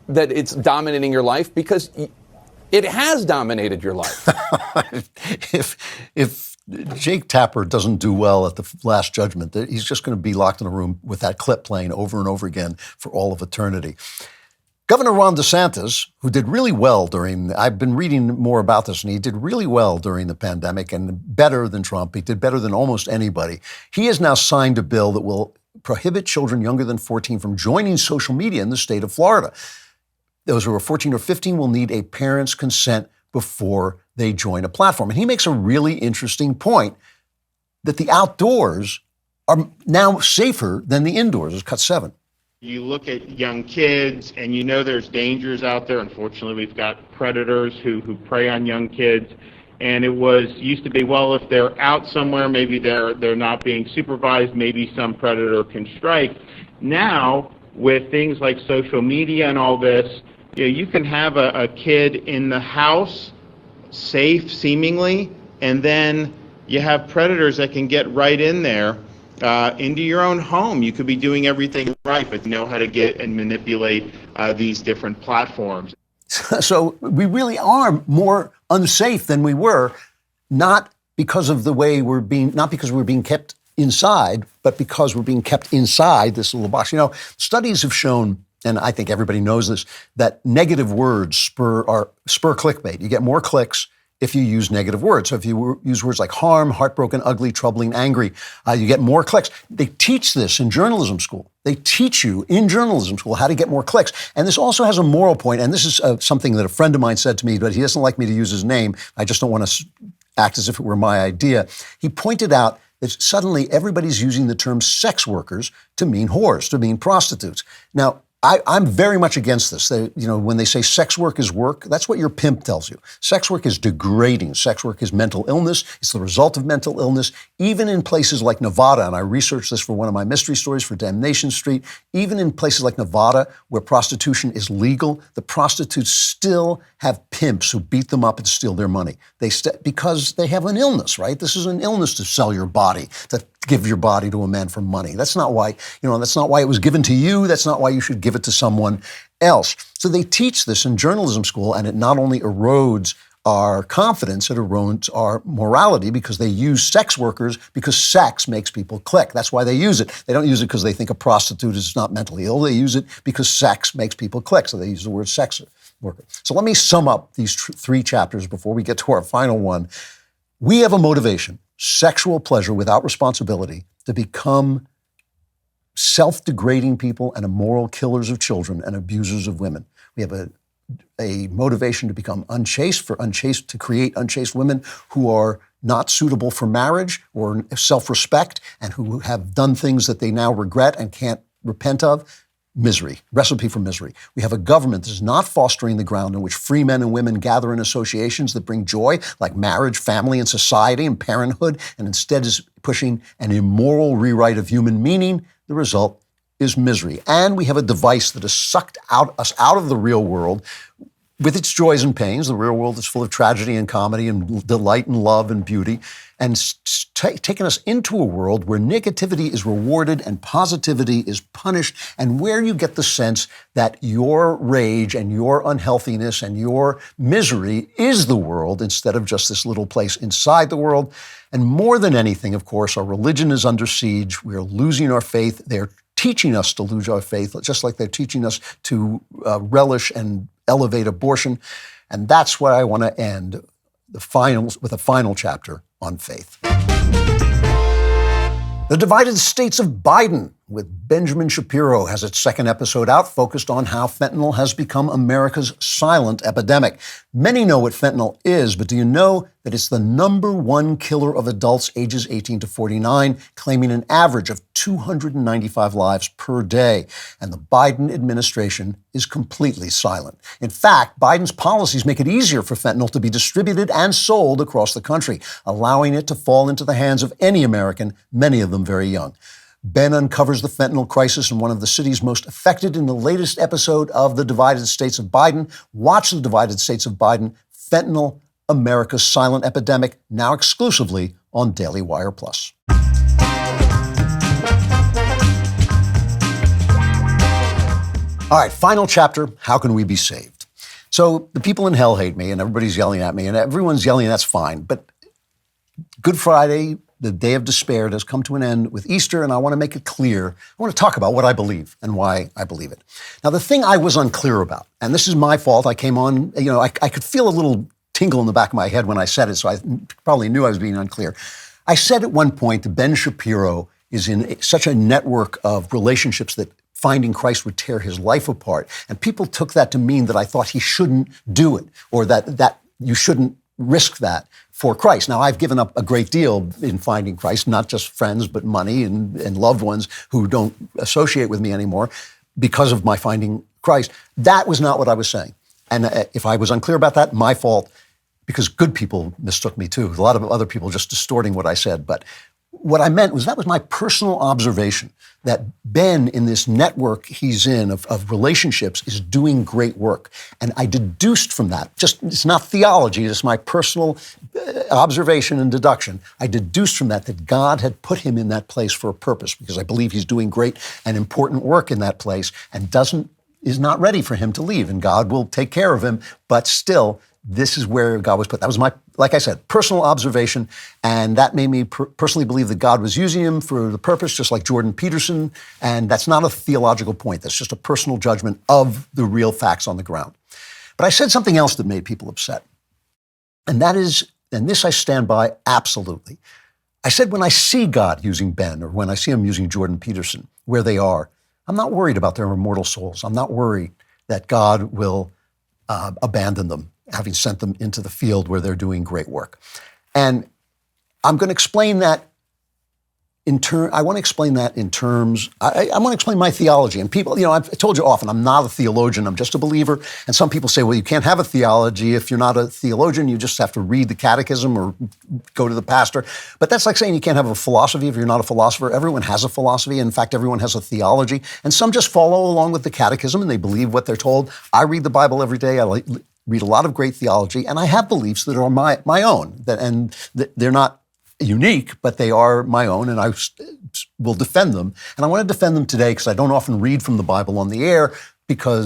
it's dominating your life because it has dominated your life. If Jake Tapper doesn't do well at the Last Judgment, he's just going to be locked in a room with that clip playing over and over again for all of eternity. Governor Ron DeSantis, who did really well I've been reading more about this, and he did really well during the pandemic and better than Trump. He did better than almost anybody. He has now signed a bill that will prohibit children younger than 14 from joining social media in the state of Florida. Those who are 14 or 15 will need a parent's consent before they join a platform. And he makes a really interesting point that the outdoors are now safer than the indoors. It's cut 7. You look at young kids and there's dangers out there. Unfortunately, we've got predators who prey on young kids. And used to be, well, if they're out somewhere, maybe they're not being supervised, maybe some predator can strike. Now, with things like social media and all this, you can have a kid in the house, safe seemingly, and then you have predators that can get right in there into your own home. You could be doing everything right, but know how to get and manipulate these different platforms. So we really are more unsafe than we were, not because of the way not because we're being kept inside, but because we're being kept inside this little box. Studies have shown, and I think everybody knows this, that negative words spur clickbait. You get more clicks if you use negative words. So if you use words like harm, heartbroken, ugly, troubling, angry, you get more clicks. They teach this in journalism school. They teach you in journalism school how to get more clicks. And this also has a moral point, and this is something that a friend of mine said to me, but he doesn't like me to use his name. I just don't want to act as if it were my idea. He pointed out that suddenly everybody's using the term sex workers to mean whores, to mean prostitutes. Now, I'm very much against this. When they say sex work is work, that's what your pimp tells you. Sex work is degrading. Sex work is mental illness. It's the result of mental illness. Even in places like Nevada, and I researched this for one of my mystery stories for Damnation Street, even in places like Nevada where prostitution is legal, the prostitutes still have pimps who beat them up and steal their money. Because they have an illness, right? This is an illness to sell your body, to give your body to a man for money. That's not why, that's not why it was given to you. That's not why you should give it to someone else. So they teach this in journalism school, and it not only erodes our confidence, it erodes our morality, because they use sex workers because sex makes people click. That's why they use it. They don't use it because they think a prostitute is not mentally ill. They use it because sex makes people click. So they use the word sex worker. So let me sum up these 3 chapters before we get to our final one. We have a motivation, sexual pleasure without responsibility, to become self-degrading people and immoral killers of children and abusers of women. We have a motivation to become unchaste, to create unchaste women who are not suitable for marriage or self-respect, and who have done things that they now regret and can't repent of. Misery, recipe for misery. We have a government that is not fostering the ground in which free men and women gather in associations that bring joy, like marriage, family, and society, and parenthood, and instead is pushing an immoral rewrite of human meaning. The result is misery. And we have a device that has sucked us out of the real world with its joys and pains. The real world is full of tragedy and comedy and delight and love and beauty, and taken us into a world where negativity is rewarded and positivity is punished, and where you get the sense that your rage and your unhealthiness and your misery is the world instead of just this little place inside the world. And more than anything, of course, our religion is under siege. We are losing our faith. They're teaching us to lose our faith, just like they're teaching us to relish and elevate abortion. And that's where I want to end with a final chapter on faith. The Divided States of Biden with Benjamin Shapiro has its 2nd episode out, focused on how fentanyl has become America's silent epidemic. Many know what fentanyl is, but do you know that it's the #1 killer of adults ages 18 to 49, claiming an average of 295 lives per day? And the Biden administration is completely silent. In fact, Biden's policies make it easier for fentanyl to be distributed and sold across the country, allowing it to fall into the hands of any American, many of them very young. Ben uncovers the fentanyl crisis in one of the cities most affected in the latest episode of The Divided States of Biden. Watch The Divided States of Biden, Fentanyl, America's Silent Epidemic, now exclusively on DailyWire Plus. All right, final chapter, how can we be saved? So the people in hell hate me, and everybody's yelling at me, and everyone's yelling, that's fine. But Good Friday, the day of despair, has come to an end with Easter, and I want to make it clear. I want to talk about what I believe and why I believe it. Now, the thing I was unclear about, and this is my fault, I came on, I could feel a little tingle in the back of my head when I said it, so I probably knew I was being unclear. I said at one point that Ben Shapiro is in such a network of relationships that finding Christ would tear his life apart. And people took that to mean that I thought he shouldn't do it, or that you shouldn't risk that for Christ. Now, I've given up a great deal in finding Christ, not just friends, but money and loved ones who don't associate with me anymore because of my finding Christ. That was not what I was saying. And if I was unclear about that, my fault, because good people mistook me too. A lot of other people just distorting what I said. But what I meant was that was my personal observation, that Ben, in this network he's in of relationships, is doing great work. And I deduced from that, it's not theology, it's my personal observation and deduction. I deduced from that God had put him in that place for a purpose, because I believe he's doing great and important work in that place and is not ready for him to leave. And God will take care of him, but still, this is where God was put. That was my, like I said, personal observation, and that made me personally believe that God was using him for the purpose, just like Jordan Peterson, and that's not a theological point. That's just a personal judgment of the real facts on the ground. But I said something else that made people upset, and that is, and this I stand by absolutely. I said when I see God using Ben, or when I see him using Jordan Peterson, where they are, I'm not worried about their immortal souls. I'm not worried that God will abandon them, having sent them into the field where they're doing great work. And I'm going to explain that I want to explain that in terms, I want to explain my theology. And people, I've told you often, I'm not a theologian, I'm just a believer. And some people say, well, you can't have a theology if you're not a theologian, you just have to read the catechism or go to the pastor. But that's like saying you can't have a philosophy if you're not a philosopher. Everyone has a philosophy. In fact, everyone has a theology. And some just follow along with the catechism and they believe what they're told. I read the Bible every day. I read a lot of great theology, and I have beliefs that are my own. And they're not unique, but they are my own, and I will defend them. And I want to defend them today because I don't often read from the Bible on the air,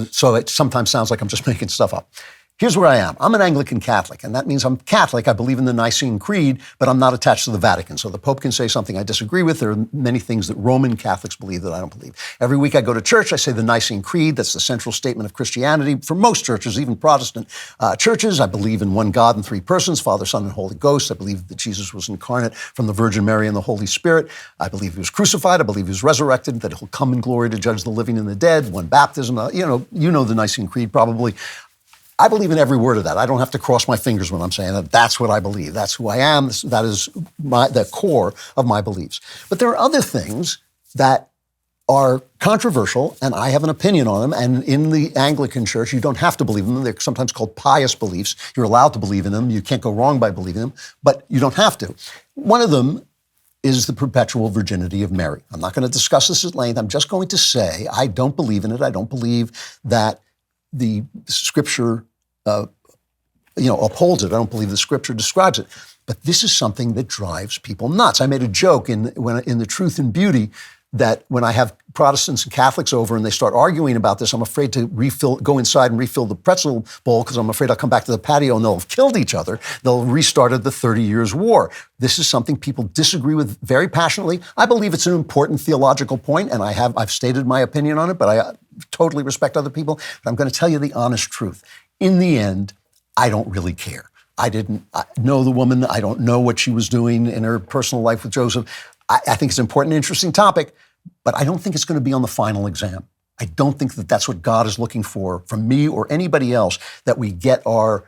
so it sometimes sounds like I'm just making stuff up. Here's where I am. I'm an Anglican Catholic, and that means I'm Catholic. I believe in the Nicene Creed, but I'm not attached to the Vatican. So the Pope can say something I disagree with. There are many things that Roman Catholics believe that I don't believe. Every week I go to church, I say the Nicene Creed. That's the central statement of Christianity. For most churches, even Protestant churches, I believe in one God in three persons, Father, Son, and Holy Ghost. I believe that Jesus was incarnate from the Virgin Mary and the Holy Spirit. I believe he was crucified. I believe he was resurrected, that he'll come in glory to judge the living and the dead, one baptism. You know the Nicene Creed probably. I believe in every word of that. I don't have to cross my fingers when I'm saying that. That's what I believe. That's who I am. That is the core of my beliefs. But there are other things that are controversial, and I have an opinion on them. And in the Anglican Church, you don't have to believe in them. They're sometimes called pious beliefs. You're allowed to believe in them. You can't go wrong by believing them, but you don't have to. One of them is the perpetual virginity of Mary. I'm not going to discuss this at length. I'm just going to say I don't believe in it. I don't believe that the Scripture upholds it. I don't believe the Scripture describes it. But this is something that drives people nuts. I made a joke in the Truth and Beauty that when I have Protestants and Catholics over and they start arguing about this, I'm afraid to go inside and refill the pretzel bowl because I'm afraid I'll come back to the patio and they'll have killed each other. They'll have restarted the 30 Years' War. This is something people disagree with very passionately. I believe it's an important theological point, and I've stated my opinion on it, but I totally respect other people. But I'm going to tell you the honest truth. In the end, I don't really care. I didn't know the woman. I don't know what she was doing in her personal life with Joseph. I think it's an important, interesting topic, but I don't think it's going to be on the final exam. I don't think that that's what God is looking for from me or anybody else, that we get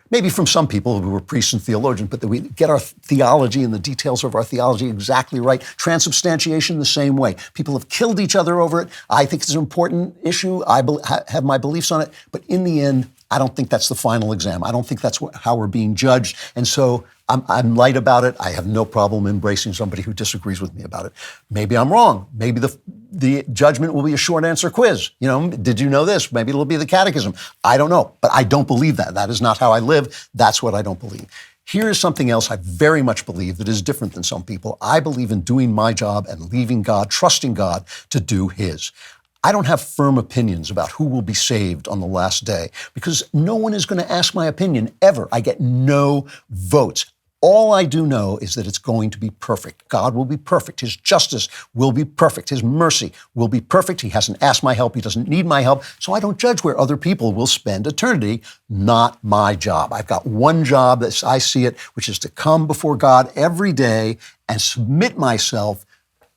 maybe from some people who are priests and theologians, but that we get our theology and the details of our theology exactly right. Transubstantiation the same way. People have killed each other over it. I think it's an important issue. I have my beliefs on it, but in the end, I don't think that's the final exam. I don't think that's how we're being judged. And so I'm light about it. I have no problem embracing somebody who disagrees with me about it. Maybe I'm wrong. Maybe the judgment will be a short answer quiz. Did you know this? Maybe it'll be the catechism. I don't know, but I don't believe that. That is not how I live. That's what I don't believe. Here is something else I very much believe that is different than some people. I believe in doing my job and leaving God, trusting God to do his. I don't have firm opinions about who will be saved on the last day because no one is going to ask my opinion ever. I get no votes. All I do know is that it's going to be perfect. God will be perfect. His justice will be perfect. His mercy will be perfect. He hasn't asked my help. He doesn't need my help. So I don't judge where other people will spend eternity. Not my job. I've got one job, as I see it, which is to come before God every day and submit myself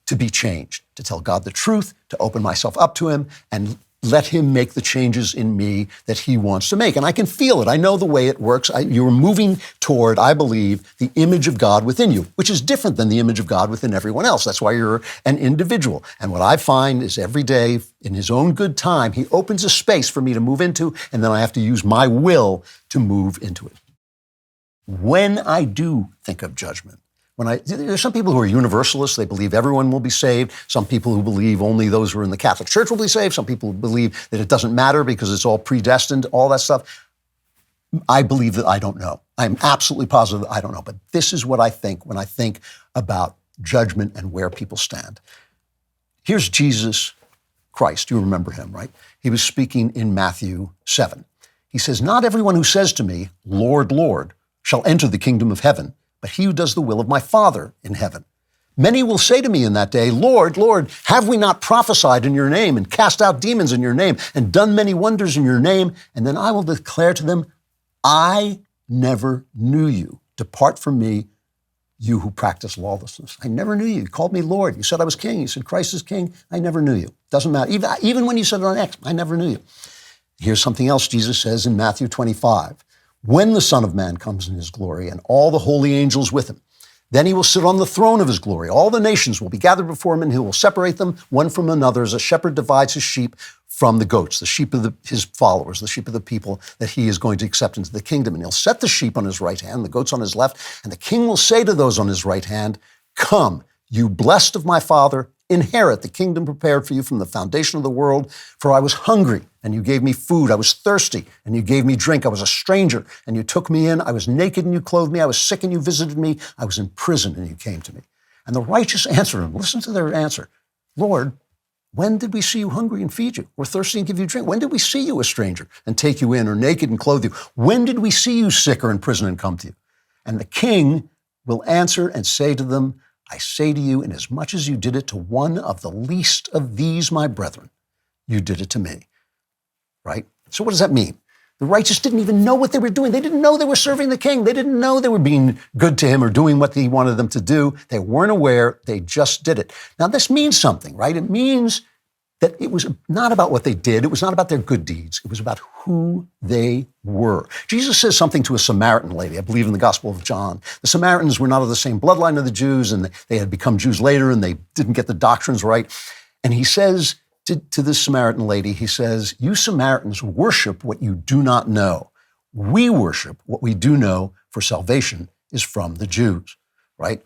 to be changed, to tell God the truth, to open myself up to him, and let him make the changes in me that he wants to make. And I can feel it. I know the way it works. You're moving toward, I believe, the image of God within you, which is different than the image of God within everyone else. That's why you're an individual. And what I find is every day, in his own good time, he opens a space for me to move into, and then I have to use my will to move into it. When I do think of judgment, there's some people who are universalists. They believe everyone will be saved. Some people who believe only those who are in the Catholic Church will be saved. Some people believe that it doesn't matter because it's all predestined, all that stuff. I believe that I don't know. I'm absolutely positive that I don't know. But this is what I think when I think about judgment and where people stand. Here's Jesus Christ. You remember him, right? He was speaking in Matthew 7. He says, "Not everyone who says to me, 'Lord, Lord,' shall enter the kingdom of heaven, but he who does the will of my Father in heaven. Many will say to me in that day, 'Lord, Lord, have we not prophesied in your name and cast out demons in your name and done many wonders in your name?' And then I will declare to them, 'I never knew you. Depart from me, you who practice lawlessness.'" I never knew you. You called me Lord. You said I was king. You said Christ is king. I never knew you. Doesn't matter. Even when you said it on X, I never knew you. Here's something else Jesus says in Matthew 25. "When the Son of Man comes in his glory and all the holy angels with him, Then he will sit on the throne of his glory. All the nations will be gathered before him, and he will separate them one from another as a shepherd divides his sheep from the goats, the sheep of his followers, the sheep of the people that he is going to accept into the kingdom. And he'll set the sheep on his right hand, the goats on his left, and the king will say to those on his right hand, "Come, you blessed of my Father, inherit the kingdom prepared for you from the foundation of the world. For I was hungry, and you gave me food. I was thirsty, and you gave me drink. I was a stranger, and you took me in. I was naked, and you clothed me. I was sick, and you visited me. I was in prison, and you came to me." And the righteous answered him. Listen to their answer. "Lord, when did we see you hungry and feed you, or thirsty and give you drink? When did we see you a stranger and take you in, or naked and clothe you? When did we see you sick or in prison and come to you?" And the king will answer and say to them, "I say to you, inasmuch as you did it to one of the least of these, my brethren, you did it to me." Right? So what does that mean? The righteous didn't even know what they were doing. They didn't know they were serving the king. They didn't know they were being good to him or doing what he wanted them to do. They weren't aware. They just did it. Now, this means something, right? It means that it was not about what they did. It was not about their good deeds. It was about who they were. Jesus says something to a Samaritan lady, I believe in the Gospel of John. The Samaritans were not of the same bloodline of the Jews, and they had become Jews later, and they didn't get the doctrines right. And he says to this Samaritan lady, he says, "You Samaritans worship what you do not know. We worship what we do know, for salvation is from the Jews," right?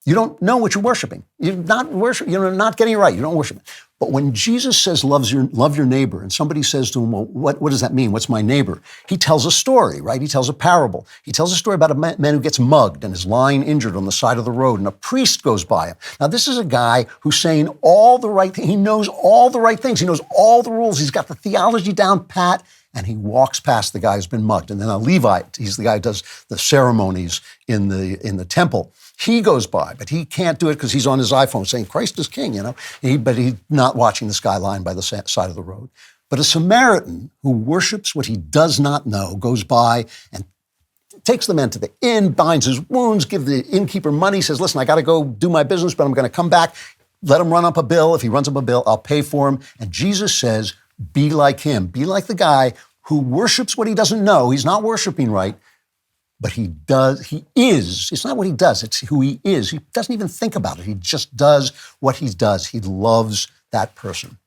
You don't know what you're worshiping. You're not getting it right. You don't worship it. But when Jesus says love your neighbor, and somebody says to him, "Well, what does that mean? What's my neighbor?" He tells a story, right? He tells a parable. He tells a story about a man who gets mugged and is lying injured on the side of the road, and a priest goes by him. Now, this is a guy who's saying all the right things. He knows all the right things. He knows all the rules. He's got the theology down pat, and he walks past the guy who's been mugged. And then a Levite, he's the guy who does the ceremonies in the temple. He goes by, but he can't do it because he's on his iPhone saying Christ is king, but he's not watching the skyline by the side of the road. But a Samaritan who worships what he does not know goes by and takes the man to the inn, binds his wounds, gives the innkeeper money, says, "Listen, I got to go do my business, but I'm going to come back. Let him run up a bill. If he runs up a bill, I'll pay for him." And Jesus says, be like him. Be like the guy who worships what he doesn't know. He's not worshiping right. But he is. It's not what he does, it's who he is. He doesn't even think about it. He just does what he does. He loves that person.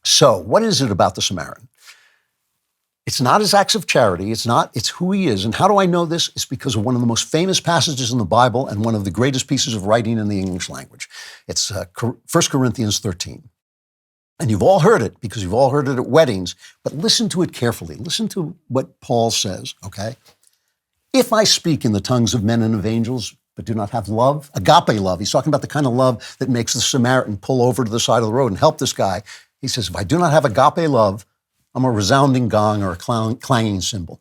So what is it about the Samaritan? It's not his acts of charity. It's who he is. And how do I know this? It's because of one of the most famous passages in the Bible and one of the greatest pieces of writing in the English language. It's 1 Corinthians 13. And you've all heard it because you've all heard it at weddings, but listen to it carefully. Listen to what Paul says, okay? "If I speak in the tongues of men and of angels, but do not have love," agape love, he's talking about the kind of love that makes the Samaritan pull over to the side of the road and help this guy. He says, "If I do not have agape love, I'm a resounding gong or a clanging cymbal.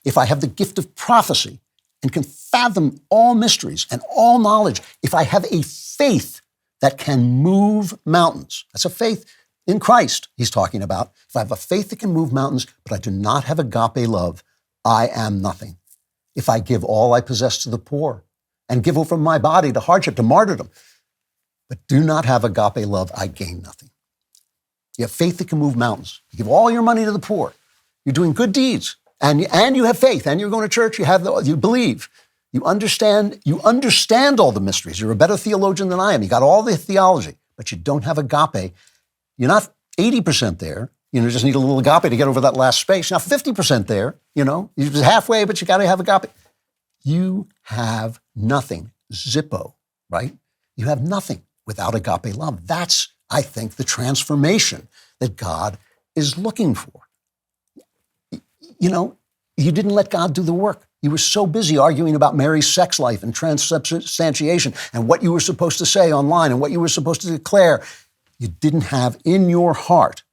If I have the gift of prophecy and can fathom all mysteries and all knowledge, if I have a faith that can move mountains," that's a faith in Christ he's talking about. "If I have a faith that can move mountains, but I do not have agape love, I am nothing. If I give all I possess to the poor and give over my body to hardship, to martyrdom, but do not have agape love, I gain nothing." You have faith that can move mountains. You give all your money to the poor. You're doing good deeds, and you have faith, and you're going to church. You believe. You understand all the mysteries. You're a better theologian than I am. You got all the theology, but you don't have agape. You're not 80% there. You just need a little agape to get over that last space. Now 50% there, you're halfway, but you got to have agape. You have nothing. Zippo, right? You have nothing without agape love. That's, I think, the transformation that God is looking for. You didn't let God do the work. You were so busy arguing about Mary's sex life and transubstantiation and what you were supposed to say online and what you were supposed to declare. You didn't have in your heart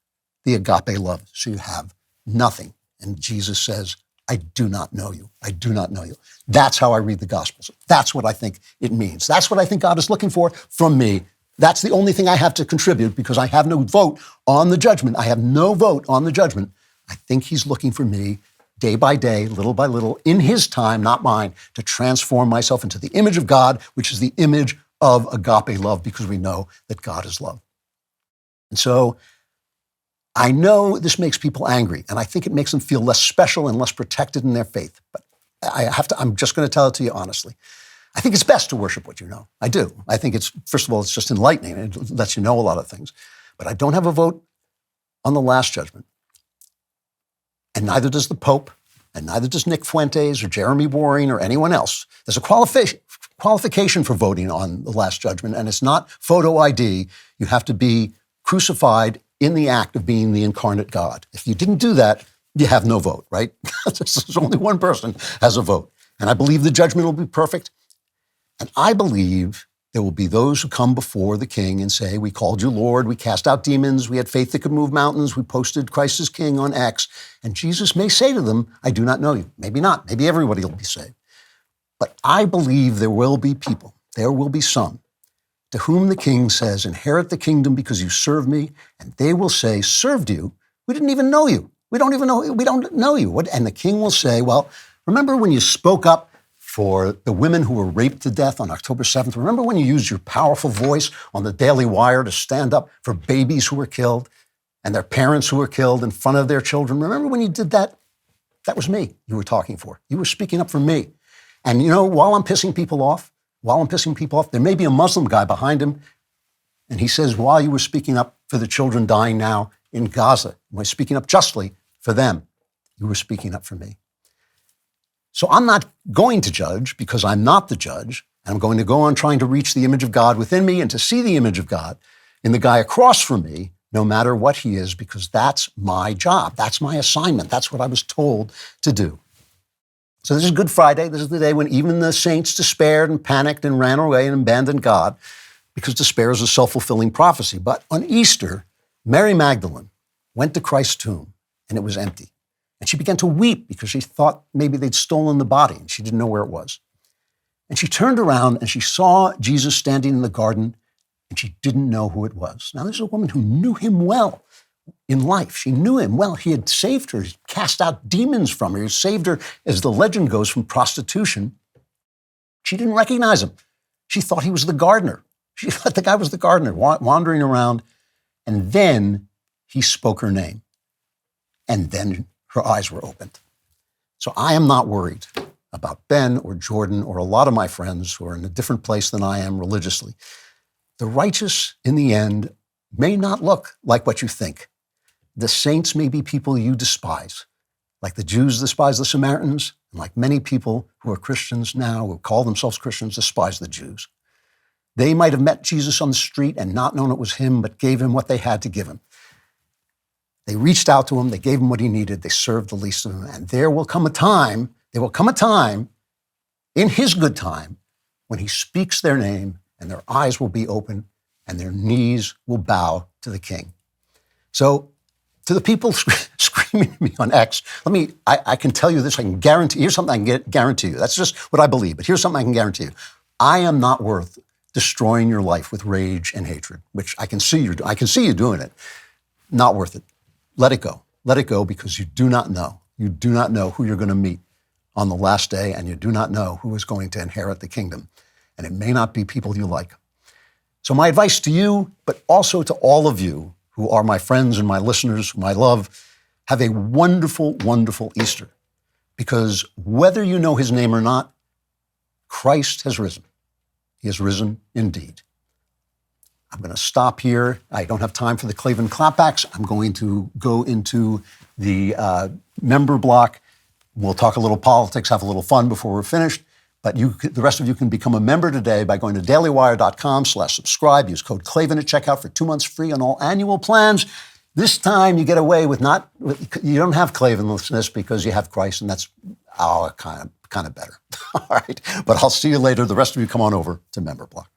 the agape love, so you have nothing. And Jesus says, "I do not know you. I do not know you." That's how I read the Gospels. That's what I think it means. That's what I think God is looking for from me. That's the only thing I have to contribute because I have no vote on the judgment. I have no vote on the judgment. I think he's looking for me day by day, little by little, in his time, not mine, to transform myself into the image of God, which is the image of agape love, because we know that God is love. And so I know this makes people angry, and I think it makes them feel less special and less protected in their faith. But I'm just going to tell it to you honestly. I think it's best to worship what you know. I do. I think it's, first of all, it's just enlightening. It lets you know a lot of things. But I don't have a vote on the Last Judgment. And neither does the Pope, and neither does Nick Fuentes or Jeremy Waring or anyone else. There's a qualification for voting on the Last Judgment, and it's not photo ID. You have to be crucified in the act of being the incarnate God. If you didn't do that, you have no vote, right? There's only one person has a vote. And I believe the judgment will be perfect. And I believe there will be those who come before the king and say, we called you Lord, we cast out demons, we had faith that could move mountains, we posted Christ as King on X. And Jesus may say to them, I do not know you. Maybe not. Maybe everybody will be saved. But I believe there will be people, there will be some, to whom the king says, inherit the kingdom because you serve me. And they will say, served you? We didn't even know you. We don't know you. And the king will say, well, remember when you spoke up for the women who were raped to death on October 7th? Remember when you used your powerful voice on the DailyWire to stand up for babies who were killed and their parents who were killed in front of their children? Remember when you did that? That was me you were talking for. You were speaking up for me. And you know, while I'm pissing people off, there may be a Muslim guy behind him, and he says, while you were speaking up for the children dying now in Gaza, you were speaking up justly for them, you were speaking up for me. So I'm not going to judge because I'm not the judge. And I'm going to go on trying to reach the image of God within me and to see the image of God in the guy across from me, no matter what he is, because that's my job. That's my assignment. That's what I was told to do. So this is Good Friday. This is the day when even the saints despaired and panicked and ran away and abandoned God, because despair is a self-fulfilling prophecy. But on Easter, Mary Magdalene went to Christ's tomb and it was empty. And she began to weep because she thought maybe they'd stolen the body and she didn't know where it was. And she turned around and she saw Jesus standing in the garden and she didn't know who it was. Now, this is a woman who knew him well in life. She knew him well. He had saved her. He cast out demons from her. He saved her, as the legend goes, from prostitution. She didn't recognize him. She thought he was the gardener. She thought the guy was the gardener wandering around. And then he spoke her name. And then her eyes were opened. So I am not worried about Ben or Jordan or a lot of my friends who are in a different place than I am religiously. The righteous, in the end, may not look like what you think. The saints may be people you despise, like the Jews despise the Samaritans, and like many people who are Christians now, who call themselves Christians, despise the Jews. They might have met Jesus on the street and not known it was him, but gave him what they had to give him. They reached out to him, they gave him what he needed, they served the least of them. And there will come a time in his good time when he speaks their name and their eyes will be open and their knees will bow to the king. So to the people screaming at me on X, I can tell you this, I can guarantee, here's something I can guarantee you. That's just what I believe, but here's something I can guarantee you. I am not worth destroying your life with rage and hatred, which I can see you doing it. Not worth it. Let it go. Let it go, because you do not know. You do not know who you're going to meet on the last day, and you do not know who is going to inherit the kingdom. And it may not be people you like. So my advice to you, but also to all of you who are my friends and my listeners, whom I love, have a wonderful, wonderful Easter. Because whether you know his name or not, Christ has risen. He has risen indeed. I'm going to stop here. I don't have time for the Klavan clapbacks. I'm going to go into the member block. We'll talk a little politics, have a little fun before we're finished. But the rest of you can become a member today by going to dailywire.com/subscribe. Use code Klavan at checkout for 2 months free on all annual plans. This time you get away with you don't have Klavanlessness because you have Christ, and that's kind of better. All right. But I'll see you later. The rest of you come on over to member block.